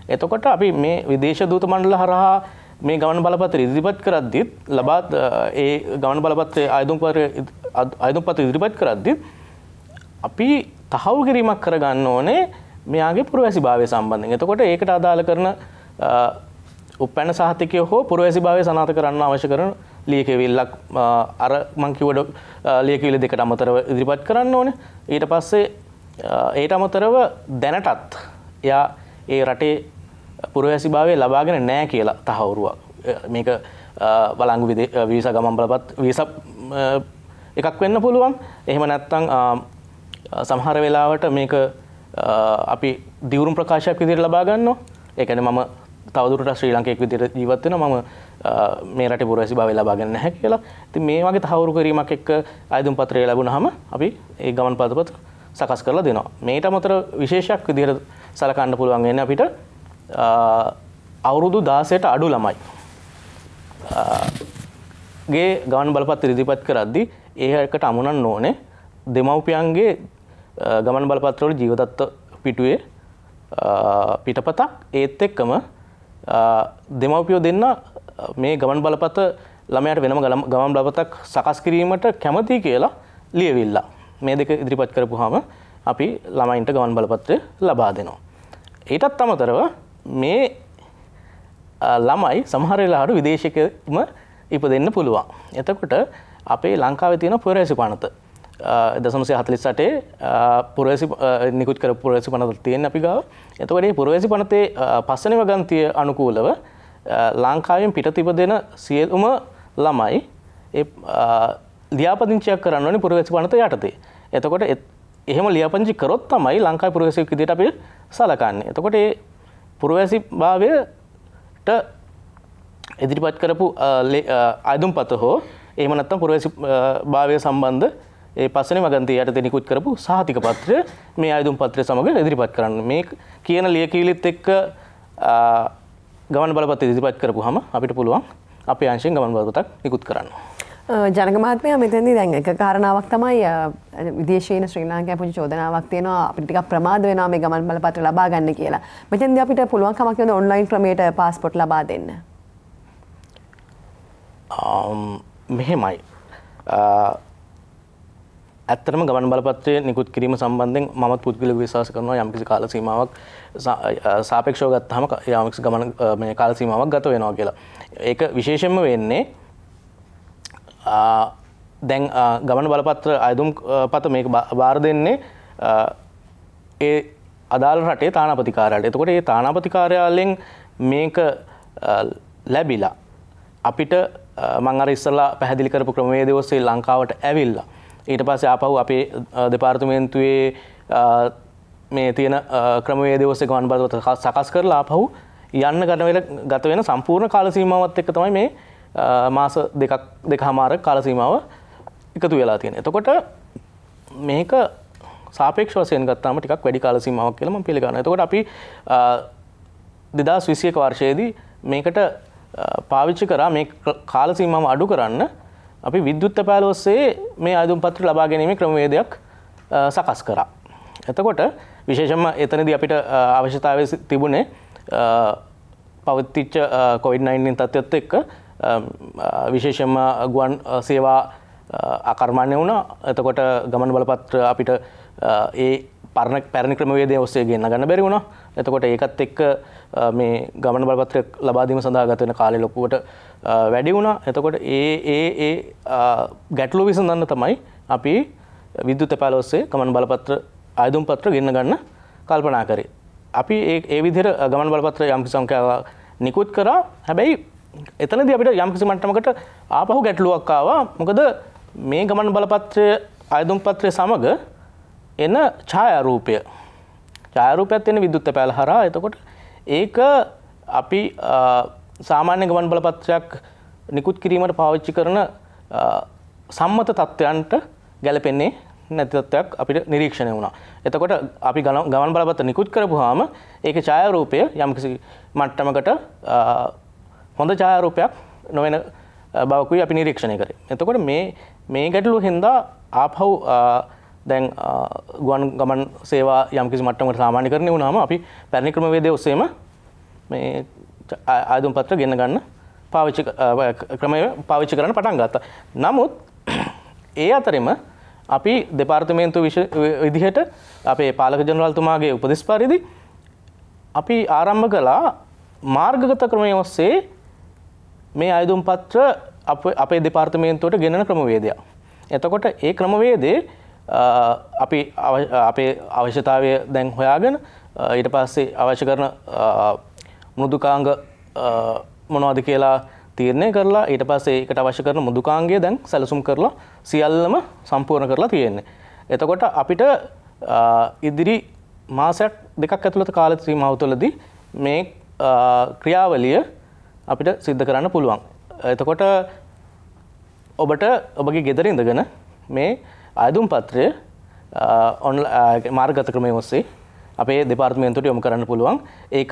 Speaker 3: එතකොට අපි මේ විදේශ දූත මණ්ඩල හරහා මේ ගමන් බලපත්‍ර ඉදිරිපත් කරද්දිත් ලබා ඒ ගමන් බලපත්‍රයේ ආයුධ පත්‍ර ඉදිරිපත් කරද්දිත් අපි තහවුරු කිරීමක් කරගන්න ඕනේ මෙයාගේ පුරවැසිභාවය සම්බන්ධයෙන්. එතකොට ඒකට අදාළ කරන උපැන්න සහතිකය හෝ පුරවැසිභාවය සනාථ කරන්න අවශ්‍ය කරන ලියකියවිල්ලක් අර මං කිව්ව ලියකියවිලි දෙකට අමතරව ඉදිරිපත් කරන්න ඕනේ. ඊට පස්සේ ඊට අමතරව දැනටත් එයා ඒ රටේ පුරවැසිභාවය ලබාගෙන නැහැ කියලා තහවුරුවක්. මේක බලංගු වීසා ගමන් බලපත් වීසා එකක් වෙන්න පුළුවන්. එහෙම නැත්නම් සමහර වෙලාවට මේක අපි දියුරුම් ප්‍රකාශයක් විදිහට ලබා ගන්නවා. ඒ කියන්නේ මම තවදුරටත් ශ්‍රී ලංකේක විදිහට ජීවත් වෙනවා. මම මේ රටේ පුරවැසිභාවය ලබාගෙන නැහැ කියලා. ඉතින් මේ වගේ තහවුරු කිරීමක් එක්ක ආයුධ පත්‍රය ලැබුණාම අපි ඒ ගමන් පත්‍රපත් සකස් කරලා දෙනවා. මේට අමතර විශේෂයක් විදිහට සලකන්න පුළුවන් වෙන්නේ අපිට අවුරුදු 16ට අඩු ළමයි ගේ ගමන් බලපත්‍ර ඉදිරිපත් කරද්දී ඒකට අමුණන්න ඕනේ දෙමව්පියන්ගේ ගමන් බලපත්‍රවල ජීවදත්ත පිටුවේ පිටපතක් ඒත් එක්කම දෙමව්පියෝ දෙන්න මේ ගමන් බලපත ළමයාට වෙනම ගමන් බලපතක් සකස් කිරීමට කැමතියි කියලා ලියවිලා මේ දෙක ඉදිරිපත් කරපුවාම අපි ළමයින්ට ගමන් බලපත්‍රය ලබා දෙනවා. ඊටත් අමතරව මේ ළමයි සමහර වෙලාවට විදේශිකම ඉපදෙන්න පුළුවන්. එතකොට අපේ ලංකාවේ තියෙන පුරවැසි පනත 1948 පුරවැසි නිකුත් කරපු පුරවැසි පනත තියෙන අපි ගාව. එතකොට මේ පුරවැසි පනතේ පස්වෙනි වගන්තිය අනුකූලව ලංකාවෙන් පිටත ඉපදෙන සියලුම ළමයි ඒ ලියාපදිංචියක් කරන්න ඕනේ පුරවැසි පනත යටතේ. එතකොට එහෙම ලියාපදිංචි කරොත් තමයි ලංකාවේ පුරවැසියෙක් විදිහට අපි සලකන්නේ. එතකොට ඒ පුරවැසි භාවයට ඉදිරිපත් කරපු ආයුධ පත හෝ එහෙම නැත්නම් පුරවැසි භාවය සම්බන්ධ ඒ පස්වෙනි වගන්තිය යටතේ නිකුත් කරපු සහතික පත්‍රය මේ ආයුධ පත්‍රය සමග ඉදිරිපත් කරන්න. මේ කියන ලියකියවිලිත් එක්ක ගමන් බලපත්‍රය ඉදිරිපත් කරපුවාම අපිට පුළුවන් අපේ අංශයෙන් ගමන් බලපතක් නිකුත් කරන්න.
Speaker 1: ජනක මහත්මයා මෙතනදී දැන් එක කාරණාවක් තමයි විදේශීන ශ්‍රී ලාංකාවේ පුංචි චෝදනාවක් තියෙනවා අපිට ටිකක් ප්‍රමාද වෙනවා මේ ගමන් බලපත්‍ර ලබා ගන්න කියලා. මෙතනදී අපිට පුළුවන් කමක් තියෙනවා ඔන්ලයින් ක්‍රමයට පාස්පෝර්ට් ලබා දෙන්න.
Speaker 3: මෙහෙමයි. ඇත්තටම ගමන් බලපත්‍රය නිකුත් කිරීම සම්බන්ධයෙන් මමත් පුද්ගලිකව විශ්වාස කරනවා යම්කිසි කාල සීමාවක් සාපේක්ෂව ගත්තාම යම්කිසි ගමන මේ කාල සීමාවක් ගත වෙනවා කියලා. ඒක විශේෂයෙන්ම වෙන්නේ දැන් ගමන බලපත්‍ර ආයුධ පත මේක බාර දෙන්නේ ඒ අදාළ රටේ තානාපති කාර්යාලයට. එතකොට මේ තානාපති කාර්යාලයෙන් මේක ලැබිලා අපිට මම අර ඉස්සලා පැහැදිලි කරපු ක්‍රමවේදය ඔස්සේ ලංකාවට ඇවිල්ලා ඊට පස්සේ ආපහු අපේ දෙපාර්තමේන්තුවේ මේ තියෙන ක්‍රමවේදය ඔස්සේ ගමන් බලපත්‍ර සකස් කරලා ආපහු යන්න ගත වෙන සම්පූර්ණ කාල සීමාවත් එක්ක තමයි මේ මාස දෙකමාර කාල සීමාව එකතු වෙලා තියෙනවා. එතකොට මේක සාපේක්ෂ වශයෙන් ගත්තාම ටිකක් වැඩි කාල සීමාවක් කියලා මම පිළිගන්නවා. එතකොට අපි 2021 වර්ෂයේදී මේකට පාවිච්චි කරා මේ කාල සීමාව අඩු කරන්න අපි විද්‍යුත් තැපෑල ඔස්සේ මේ ආයුධ පත්‍ර ලබා ගැනීමේ ක්‍රමවේදයක් සකස් කරා. එතකොට විශේෂයෙන්ම එතනදී අපිට අවශ්‍යතාවය තිබුණේ පවතිච්ච COVID-19 තත්ත්වයත් එක්ක විශේෂයෙන්ම ගුවන් සේවා අකර්මණ්‍ය වුණා. එතකොට ගමන් බලපත්‍ර අපිට ඒ පැරණි ක්‍රමවේදය ඔස්සේ ගෙන්න ගන්න බැරි වුණා. එතකොට ඒකත් එක්ක මේ ගමන් බලපත්‍ර ලබා දීම සඳහා ගත වෙන කාලය ලොකුවට වැඩි වුණා. එතකොට ඒ ගැටලුව විසඳන්න තමයි අපි විද්‍යුත් තැපෑල ඔස්සේ ගමන් බලපත්‍ර ආයුධ පත්‍ර ගෙන්න ගන්න කල්පනා කරේ. අපි ඒ විදිහට ගමන් බලපත්‍ර යම්කිසි සංඛ්‍යාවක් නිකුත් කරා. හැබැයි එතනදී අපිට යම්කිසි මට්ටමකට ආපහු ගැටලුවක් ආවා. මොකද මේ ගමන් බලපත්‍රය ආයුධ පත්‍රය සමග එන ඡායාරූපයත් එන විද්‍යුත් තැපෑල හරහා. එතකොට ඒක අපි සාමාන්‍ය ගමන් බලපත්‍රයක් නිකුත් කිරීමට පාවිච්චි කරන සම්මත තත්ත්වයන්ට ගැලපෙන්නේ නැති තත්ත්වයක් අපිට නිරීක්ෂණය වුණා. එතකොට අපි ගමන් බලපත්‍ර නිකුත් කරපුවාම ඒකේ ඡායාරූපය යම්කිසි මට්ටමකට හොඳ ඡායාරූපයක් නොවන බවකුයි අපි නිරීක්ෂණය කරේ. එතකොට මේ ගැටලුව හින්දා ආපහු දැන් ගමන් සේවා යම්කිසි මට්ටමකට සාමාන්‍යකරණය වුණාම අපි පැරණි ක්‍රමවේදය ඔස්සේම මේ ආයුධ පත්‍ර ගෙන්න ගන්න පාවිච්චි කරන්න පටන් ගත්තා. නමුත් ඒ අතරෙම අපි දෙපාර්තමේන්තුව විදිහට අපේ පාලක ජනරාල්තුමාගේ උපදෙස් පරිදි අපි ආරම්භ කළා මාර්ගගත ක්‍රමය ඔස්සේ මේ ආයුධ පත්‍ර අපේ දෙපාර්තමේන්තුවට ගෙනන ක්‍රමවේදයක්. එතකොට ඒ ක්‍රමවේදේ අපි අපේ අවශ්‍යතාවය දැන් හොයාගෙන ඊට පස්සේ අවශ්‍ය කරන මෘදුකාංග මොනවද කියලා තීරණය කරලා ඊට පස්සේ ඒකට අවශ්‍ය කරන මෘදුකාංගය දැන් සැලසුම් කරලා සියල්ලම සම්පූර්ණ කරලා තියෙන්නේ. එතකොට අපිට ඉදිරි මාසයක් දෙකක් ඇතුළත කාල සීමාව තුළදී මේ ක්‍රියාවලිය අපිට සිද්ධ කරන්න පුළුවන්. එතකොට ඔබට ඔබගේ ගෙදර ඉඳගෙන මේ ආයුධ පත්‍රය මාර්ගගත ක්‍රමය ඔස්සේ අපේ දෙපාර්තමේන්තුවට යොමු කරන්න පුළුවන්. ඒක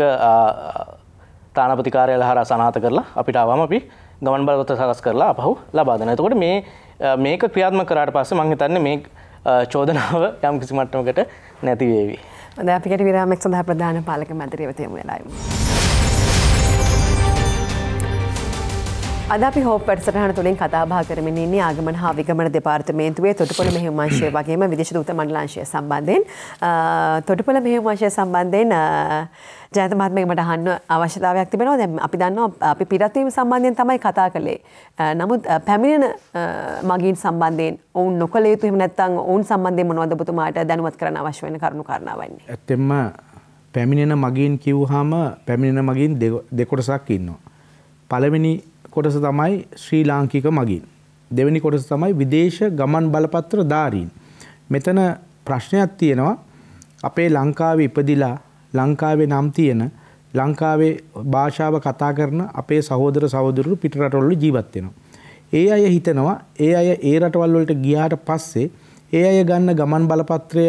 Speaker 3: තානාපති කාර්යාලය හරහා සනාථ කරලා අපිට ආවම අපි ගමන් බලපත්‍ර සකස් කරලා අපහු ලබා දෙනවා. එතකොට මේක ක්‍රියාත්මක කරාට පස්සේ මම හිතන්නේ මේ චෝදනාව යම් කිසි මට්ටමකට නැති වේවි.
Speaker 1: හොඳයි, අපි කෙටි විරාමයක් සඳහා ප්‍රධාන පාලක මැදිරිය වෙත යමු වෙලා ඉමු. අද අපි හෝප් වැඩසටහන තුළින් කතා බහ කරමින් ඉන්නේ ආගමන හා විගමන දෙපාර්තමේන්තුවේ තොටුපොළ මෙහෙයුම් අංශය වගේම විදේශ දූත මණ්ඩලාංශය සම්බන්ධයෙන් තොටුපොළ මෙහෙයුම් අංශය සම්බන්ධයෙන් ජයන්ත මහත්මයාගෙන් මට අහන්න අවශ්‍යතාවයක් තිබෙනවා. දැන් අපි දන්නවා අපි පිටත්වීම සම්බන්ධයෙන් තමයි කතා කළේ. නමුත් පැමිණෙන මගීන් සම්බන්ධයෙන් ඔවුන් නොකළ යුතු එහෙම නැත්නම් ඔවුන් සම්බන්ධයෙන් මොනවද ඔබතුමාට දැනුවත් කරන්න අවශ්‍ය වෙන කරුණු කාරණාවන්නේ?
Speaker 2: ඇත්තෙන්ම පැමිණෙන මගීන් කිව්වහම පැමිණෙන මගීන් දෙකොටසක් ඉන්නවා. පළවෙනි කොටස තමයි ශ්‍රී ලාංකික මගීන්. දෙවෙනි කොටස තමයි විදේශ ගමන් බලපත්‍ර ධාරීන්. මෙතන ප්‍රශ්නයක් තියෙනවා. අපේ ලංකාවේ ඉපදිලා ලංකාවේ නම් තියෙන ලංකාවේ භාෂාව කතා කරන අපේ සහෝදර සහෝදරයෝ පිට රටවල ජීවත් වෙනවා. ඒ අය හිතනවා ඒ අය ඒ රටවල් වලට ගියාට පස්සේ ඒ අය ගන්න ගමන් බලපත්‍රය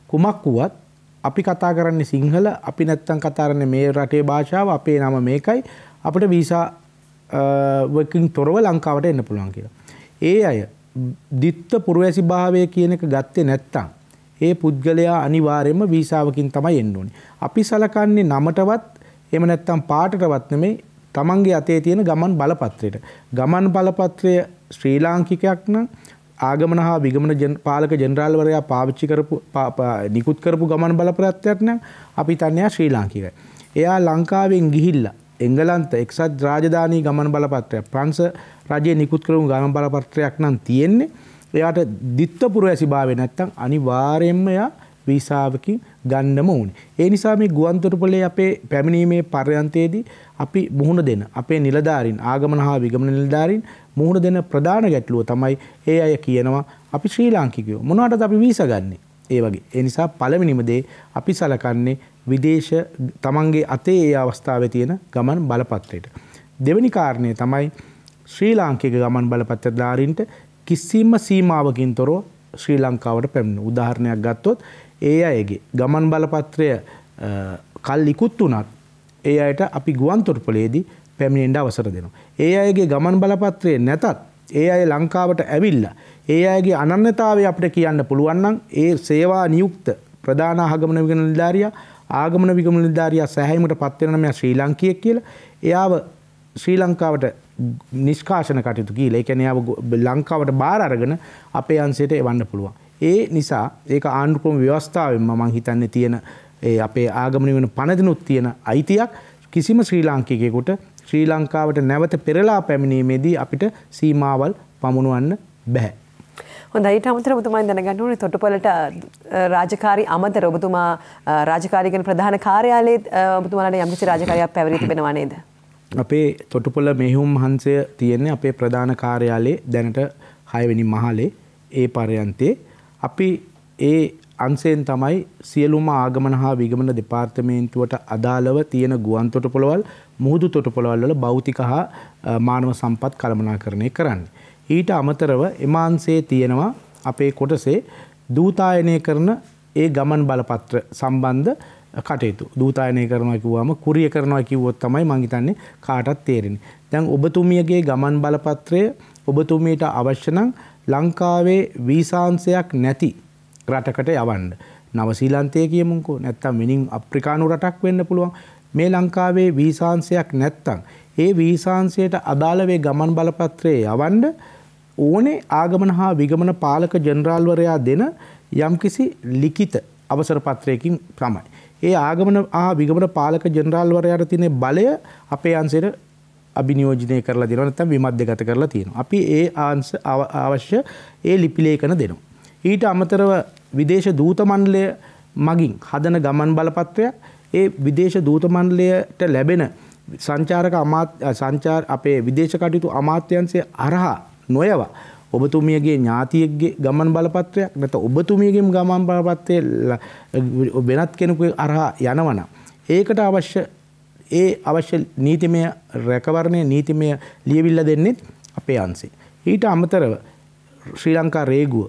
Speaker 2: කුමක් වුවත් අපි කතා කරන්නේ සිංහල, අපි නැත්තම් කතා කරන්නේ මේ රටේ භාෂාව, අපේ නම මේකයි, අපිට වීසා වකින් තොරව ලංකාවට එන්න පුළුවන් කියලා. ඒ අය දිත්ත පුරවැසි භාවය කියන එක ගත්තේ නැත්තම් ඒ පුද්ගලයා අනිවාර්යයෙන්ම වීසාවකින් තමයි එන්න ඕනේ. අපි සලකන්නේ නමටවත් එහෙම නැත්තම් පාටටවත් නෙමෙයි තමන්ගේ අතේ තියෙන ගමන් බලපත්‍රයට. ගමන් බලපත්‍රය ශ්‍රී ලාංකිකයක් නම් ආගමන හා විගමන පාලක ජෙනරාල්වරයා පාවිච්චි කරපු නිකුත් කරපු ගමන් බලපත්‍රයක් නම් අපි තන්නේ ශ්‍රී ලාංකිකයි. එයා ලංකාවෙන් ගිහිල්ලා එංගලන්ත එක්සත් රාජධානී ගමන් බලපත්‍රයක් ප්‍රංශ රජයේ නිකුත් කරපු ගමන් බලපත්‍රයක් නම් තියෙන්නේ. එයාට දිත්ත පුරවැසි භාවය නැත්තම් අනිවාර්යයෙන්ම එයා වීසාවකින් ගන්නම ඕනේ. ඒ නිසා මේ ගුවන්තොටුපොළේ අපේ පැමිණීමේ පර්යන්තයේදී අපි මුහුණ දෙන අපේ නිලධාරීන් ආගමන හා විගමන නිලධාරීන් මුහුණ දෙන ප්‍රධාන ගැටලුව තමයි ඒ අය කියනවා අපි ශ්‍රී ලාංකිකයෝ මොනවටද අපි වීසා ගන්නෙ? ඒ වගේ. ඒ නිසා පළවෙනිම දේ අපි සලකන්නේ විදේශ තමන්ගේ අතේ ඒ අවස්ථාවේ තියෙන ගමන් බලපත්‍රයට. දෙවෙනි කාරණය තමයි ශ්‍රී ලාංකික ගමන් බලපත්‍රධාරීන්ට කිසිම සීමාවකින් තොරව ශ්‍රී ලංකාවට පැමිණෙන. උදාහරණයක් ගත්තොත් ඒ අයගේ ගමන් බලපත්‍රය කල් ඉක්ුත් වුණත් ඒ අයට අපි ගුවන් තොටුපළේදී පැමිණෙන්න අවසර දෙනවා. ඒ අයගේ ගමන් බලපත්‍රය නැතත් ඒ අය ලංකාවට ඇවිල්ලා ඒ අයගේ අනන්‍යතාවය අපිට කියන්න පුළුවන් නම් ඒ සේවා නියුක්ත ප්‍රධාන ආගමන විගමන නිලධාරියා ආගමන විගමන නිලධාරියා සෑහීමට පත් වෙන මෙයා ශ්‍රී ලාංකියෙක් කියලා එයාව ශ්‍රී ලංකාවට නිෂ්කාශන කටයුතු කියලා. ඒ කියන්නේ එයාව ලංකාවට බාර අරගෙන අපේ අංශයට එවන්න පුළුවන්. ඒ නිසා ඒක ආණ්ඩුක්‍රම ව්‍යවස්ථාවෙන් මම හිතන්නේ තියෙන ඒ අපේ ආගමන වෙන පනදිනුත් තියෙන අයිතියක් කිසිම ශ්‍රී ලාංකිකයෙකුට ශ්‍රී ලංකාවට නැවත පෙරලා පැමිණීමේදී අපිට සීමාවල් පමුණුවන්න බෑ.
Speaker 1: හොඳයි ඊට අමතරව ඔබතුමා දැනගන්න ඕනේ තොටුපළට රාජකාරී අමතර ඔබතුමා රාජකාරී කියන ප්‍රධාන කාර්යාලයේ ඔබතුමාලාට යම්කිසි රාජකාරියක් පැවරී තිබෙනවා නේද?
Speaker 2: අපේ තොටුපළ මෙහෙයුම් මහන්සය තියෙන්නේ අපේ ප්‍රධාන කාර්යාලයේ දැනට 6 වෙනි මහලේ ඒ පර්යන්තේ අපි ඒ අංශයෙන් තමයි සියලුම ආගමන හා විගමන දෙපාර්තමේන්තුවට අදාළව තියෙන ගුවන් තොටුපළවල් මුහුදු තොටුපළවල් වල භෞතික හා මානව සම්පත් කළමනාකරණය කරන්නේ. ඊට අමතරව එම අංශයේ තියෙනවා අපේ කොටසේ දූතායනය කරන ඒ ගමන් බලපත්‍ර සම්බන්ධ කටයුතු. දූතායනය කරනවා කිව්වම කුරිය කරනවා කිව්වොත් තමයි මං හිතන්නේ කාටත් තේරෙන්නේ. දැන් ඔබතුමියගේ ගමන් බලපත්‍රය ඔබතුමියට අවශ්‍ය නම් ලංකාවේ වීසාංශයක් නැති රටකට යවන්න. නවසීලන්තය කියමුකෝ නැත්තම් වෙනින් අප්‍රිකානු රටක් වෙන්න පුළුවන්. මේ ලංකාවේ වීසාංශයක් නැත්තම් ඒ වීසාංශයට අදාළ වේ ගමන් බලපත්‍රය යවන්න ඕනේ ආගමන හා විගමන පාලක ජෙනරාල්වරයා දෙන යම්කිසි ලිඛිත අවසර පත්‍රයකින් තමයි. ඒ ආගමන හා විගමන පාලක ජෙනරාල්වරයාට තියෙන බලය අපේ අංශයට අභිනියෝජනය කරලා දෙනවා නැත්නම් විමධ්‍යගත කරලා තියෙනවා. අපි ඒ අංශ අවශ්‍ය ඒ ලිපි ලේඛන දෙනවා. ඊට අමතරව විදේශ දූත මණ්ඩලය මගින් හදන ගමන් බලපත්‍රයක් ඒ විදේශ දූත මණ්ඩලයට ලැබෙන සංචාරක සංචාර අපේ විදේශ කටයුතු අමාත්‍යාංශය අරහා නොයව ඔබතුමියගේ ඥාතියෙක්ගේ ගමන් බලපත්‍රයක් නැත්නම් ඔබතුමියගේ ගමන් බලපත්‍රය වෙනත් කෙනෙකුගේ අරහා යනවනම් ඒකට අවශ්‍ය නීතිමය රැකවරණය නීතිමය ලියවිල්ල දෙන්නේ අපේ අංශේ. ඊට අමතරව ශ්‍රී ලංකා රේගුව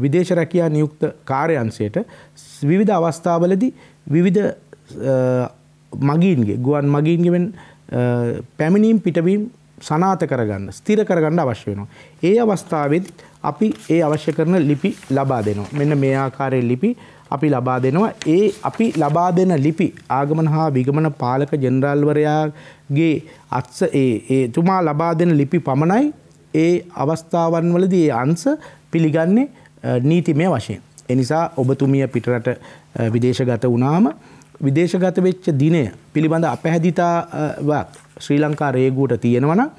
Speaker 2: විදේශ රැකියා නියුක්ත කාර්යාංශයට විවිධ අවස්ථාවලදී විවිධ මගීන්ගේ ගුවන් මගීන්ගෙන් පැමිණීම් පිටවීම් සනාථ කරගන්න ස්ථිර කරගන්න අවශ්‍ය වෙනවා. ඒ අවස්ථාවේදී අපි ඒ අවශ්‍ය කරන ලිපි ලබා දෙනවා. මෙන්න මේ ආකාරයේ ලිපි අපි ලබා දෙනවා. ඒ අපි ලබා දෙන ලිපි ආගමන හා විගමන පාලක ජෙනරාල්වරයාගේ අත්ස ඒ තුමා ලබා දෙන ලිපි පමණයි ඒ අවස්ථාවන් වලදී ඒ අංශ පිළිගන්නේ නීතිමය වශයෙන්. ඒ නිසා ඔබතුමිය පිටරට විදේශගත වුණාම විදේශගත වෙච්ච දිනය පිළිබඳ අපැහැදිතාවක් ශ්‍රී ලංකා රේගුවට තියෙනවා නම්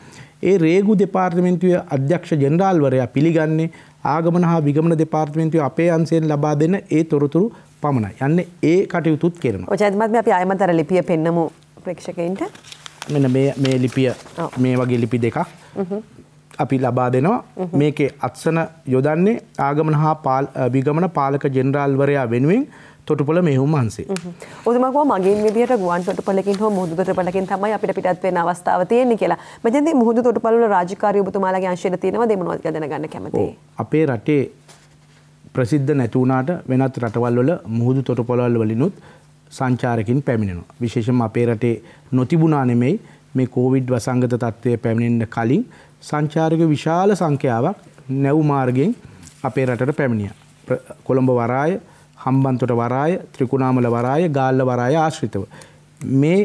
Speaker 2: ඒ රේගු දෙපාර්තමේන්තුවේ අධ්‍යක්ෂ ජෙනරාල්වරයා පිළිගන්නේ ආගමන හා විගමන දෙපාර්තමේන්තුවේ අපේ අංශයෙන් ලබා දෙන ඒ තොරතුරු පමණයි. යන්නේ ඒ කටයුතුත් කරනවා.
Speaker 1: ඔය ජයන්තමත්මයා අපි ආයමත් අර ලිපිය පෙන්නමු ප්‍රේක්ෂකයින්ට.
Speaker 2: මෙන්න මේ ලිපිය මේ වගේ ලිපි දෙකක් අපි ලබා දෙනවා. මේකේ අත්සන යොදන්නේ ආගමන හා විගමන පාලක ජෙනරාල්වරයා වෙනුවෙන් තොටුපළ මෙහෙයුම් අංශේ.
Speaker 1: ඔතනම මගින් විදියට ගුවන් තොටුපළකින් හෝ මුහුදු තොටුපළකින් තමයි අපිට පිටත් වෙන්න අවස්ථාව තියෙන්නේ කියලා. මෙතෙන්දී මුහුදු තොටුපළ වල රාජකාරී ඔබතුමාලාගේ අංශයට තියෙනවද මොනවද කියලා දැනගන්න කැමතියි.
Speaker 2: අපේ රටේ ප්‍රසිද්ධ නැති වුණාට වෙනත් රටවල් වල මුහුදු තොටුපළවල් වලිනුත් සංචාරකින් පැමිණෙනවා. විශේෂයෙන්ම අපේ රටේ නොතිබුණා නෙමෙයි මේ කොවිඩ් වසංගත තත්ත්වය පැමිණෙන්න කලින් සංචාරක විශාල සංඛ්‍යාවක් නැව් මාර්ගයෙන් අපේ රටට පැමිණියා. කොළඹ වරාය හම්බන්තොට වරාය ත්‍රිකුණාමල වරාය ගාල්ල වරාය ආශ්‍රිතව මේ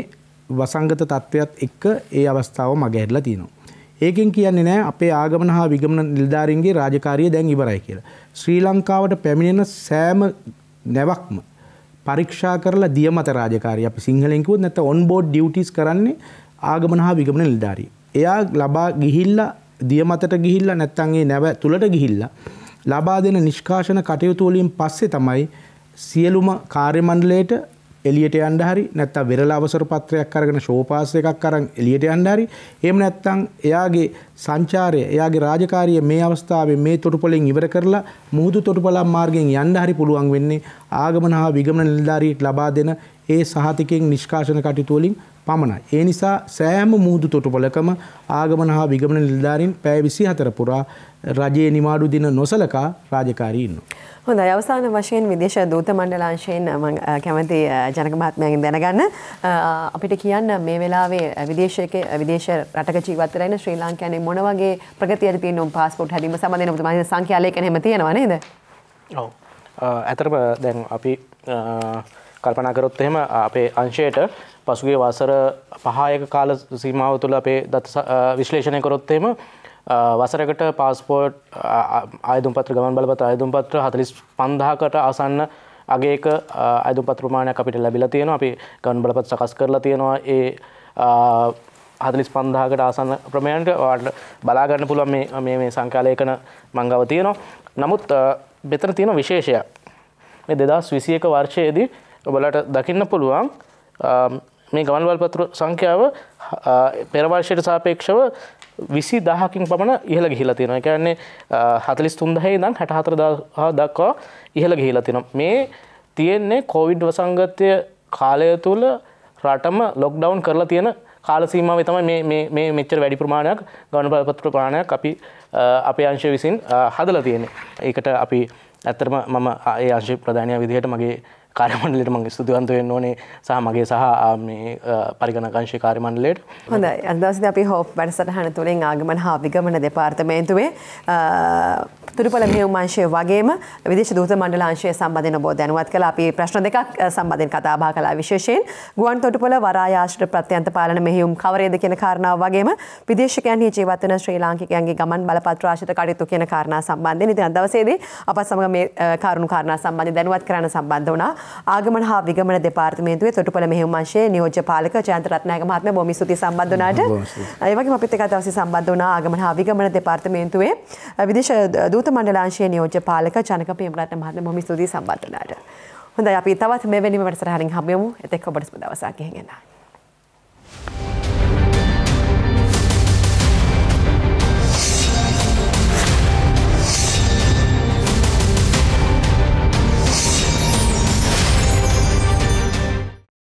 Speaker 2: වසංගත තත්ත්වයක් එක්ක ඒ අවස්ථාව මගහැරලා තියෙනවා. ඒකෙන් කියන්නේ නෑ අපේ ආගමන හා විගමන නිලධාරීන්ගේ රාජකාරිය දැන් ඉවරයි කියලා. ශ්‍රී ලංකාවට පැමිණෙන සෑම නැවක්ම පරීක්ෂා කරලා දියමත රාජකාරිය අපි සිංහලෙන් කිව්වොත් නැත්නම් ඔන් බෝඩ් ඩියුටිස් කරන්නේ ආගමන හා විගමන නිලධාරිය. එයා ලබා ගිහිල්ලා දියමතට ගිහිල්ලා නැත්නම් ඒ නැව තුලට ගිහිල්ලා ලබා දෙන නිෂ්කාශන කටයුතු වලින් පස්සේ තමයි සියලුම කාර්ය මණ්ඩලයට එළියට යන්න හරි නැත්නම් වෙරළ අවසර පත්‍රයක් අරගෙන ෂෝපාස් එකක් අරන් එළියට යන්න හරි එහෙම නැත්නම් එයාගේ සංචාරය එයාගේ රාජකාරිය මේ අවස්ථාවේ මේ තොටුපළෙන් ඉවර කරලා මුහුදු තොටුපළම් මාර්ගයෙන් යන්න හරි පුළුවන් වෙන්නේ ආගමන හා විගමන නිලධාරියෙක් ලබා දෙන ඒ සහතිකයෙන් නිෂ්කාශන කටයුතු වලින් පමණයි. ඒ නිසා සෑම මුහුදු තොටුපළකම ආගමන හා විගමන නිලධාරීන් පැය 24 පුරා රජයේ නිවාඩු දින නොසලකා රාජකාරී ඉන්නවා.
Speaker 1: හොඳයි අවසාන වශයෙන් විදේශ දූත මණ්ඩලාංශයෙන් මම කැමති ජනක මහත්මයාගෙන් දැනගන්න අපිට කියන්න මේ වෙලාවේ විදේශ රටක ජීවත් වෙලා ඉන්න ශ්‍රී ලාංකිකයන් මොන වගේ ප්‍රගතියද තියෙන පාස්පෝර්ට් හැදීම සම්බන්ධයෙන් ඔබතුමාගේ සංඛ්‍යා ලේඛන එහෙම තියෙනවා නේද?
Speaker 3: ඔව්. ඇතරම දැන් අපි කල්පනා කරොත් එහෙම අපේ අංශයට පසුගිය වසර 5ක කාල සීමාව තුළ අපේ දත විශ්ලේෂණය කරොත් එහෙම වසරකට පාස්පෝර්ට් ආයුධ පත්‍ර ගමන් බලපත්‍ර ආයුධ පත්‍ර 45000කට ආසන්න අගයක ආයුධ පත්‍ර ප්‍රමාණයක් අපිට ලැබිලා තියෙනවා. අපි ගමන් බලපත්‍ර සකස් කරලා තියෙනවා. ඒ 45000කට ආසන්න ප්‍රමාණයට ඔයාලට බලා ගන්න පුළුවන් මේ සංඛ්‍යා ලේඛන මංගව තියෙනවා. නමුත් මෙතන තියෙන විශේෂයක් මේ 2021 වර්ෂයේදී ඔයාලට දකින්න පුළුවන් මේ ගමන් බලපත්‍ර සංඛ්‍යාව පෙර වර්ෂයට සාපේක්ෂව 20000කින් පමණ ඉහළ ගිහිලා තියෙනවා. ඒ කියන්නේ 43000 ඉඳන් 64000 දක්වා ඉහළ ගිහිලා තියෙනවා. මේ තියෙන්නේ කොවිඩ් වසංගතය කාලය තුල රටම ලොක්ඩවුන් කරලා තියෙන කාල සීමාවේ තමයි මේ මෙච්චර වැඩි ප්‍රමාණයක් ගමන් බලපත්‍ර ප්‍රමාණයක් අපි අපේ අංශය විසින් හදලා තියෙන්නේ. ඒකට අපි ඇත්තටම මම ඒ අංශ ප්‍රධානියා විදිහට මගේ කාර්ය මණ්ඩලයට මම ස්තුතිවන්ත වෙන්න ඕනේ සහ මගේ සහ මේ පරිගණක අංශයේ කාර්ය මණ්ඩලයට.
Speaker 1: හොඳයි. අද දවසේදී අපි හෝප් වැඩසටහන තුලින් ආගමන හා විගමන දෙපාර්තමේන්තුවේ තුරුපළ මෙහෙයුම් අංශය වගේම විදේශ දූත මණ්ඩල අංශය සම්බන්ධයෙන් ඔබ දැනුවත් කළා. අපි ප්‍රශ්න දෙකක් සම්බන්ධයෙන් කතා බහ කළා. විශේෂයෙන් ගුවන් තොටුපළ වරාය ආශ්‍රිත ප්‍රත්‍යන්ත පාලන මෙහෙයුම් කවරේද කියන කාරණාව වගේම විදේශිකයන්හි ජීවත් වන ශ්‍රී ලාංකිකයන්ගේ ගමන් බලපත්‍ර ආශ්‍රිත කටයුතු කියන කාරණා සම්බන්ධයෙන් ඉතින් අද දවසේදී අපත් සමග මේ කාරණා සම්බන්ධයෙන් දැනුවත් කරන්න සම්බන්ධ වුණා. ආගමන හා විගමන දෙපාර්තමේන්තුවේ තොටුපළ මෙහෙයුම් අංශයේ නියෝජ්‍ය පාලක ජයන්ත රත්නායක මහත්මයා බොහොම ස්තුතියි සම්බන්ධ වුණාට. ඒ වගේම අපිත් එක්ක දවසේ සම්බන්ධ වුණා ආගමන හා විගමන දෙපාර්තමේන්තුවේ විදේශ දූත මණ්ඩල අංශයේ නියෝජ්‍ය පාලක ජනක ප්‍රේමරත්න මහත්මයා බොහොම ස්තුතියි සම්බන්ධ වුණාට. හොඳයි අපි තවත් මෙවැනිම වැඩසටහනින් හම්බෙමු. එතෙක් ඔබට සුබ දවසක් ගෙහෙන්න.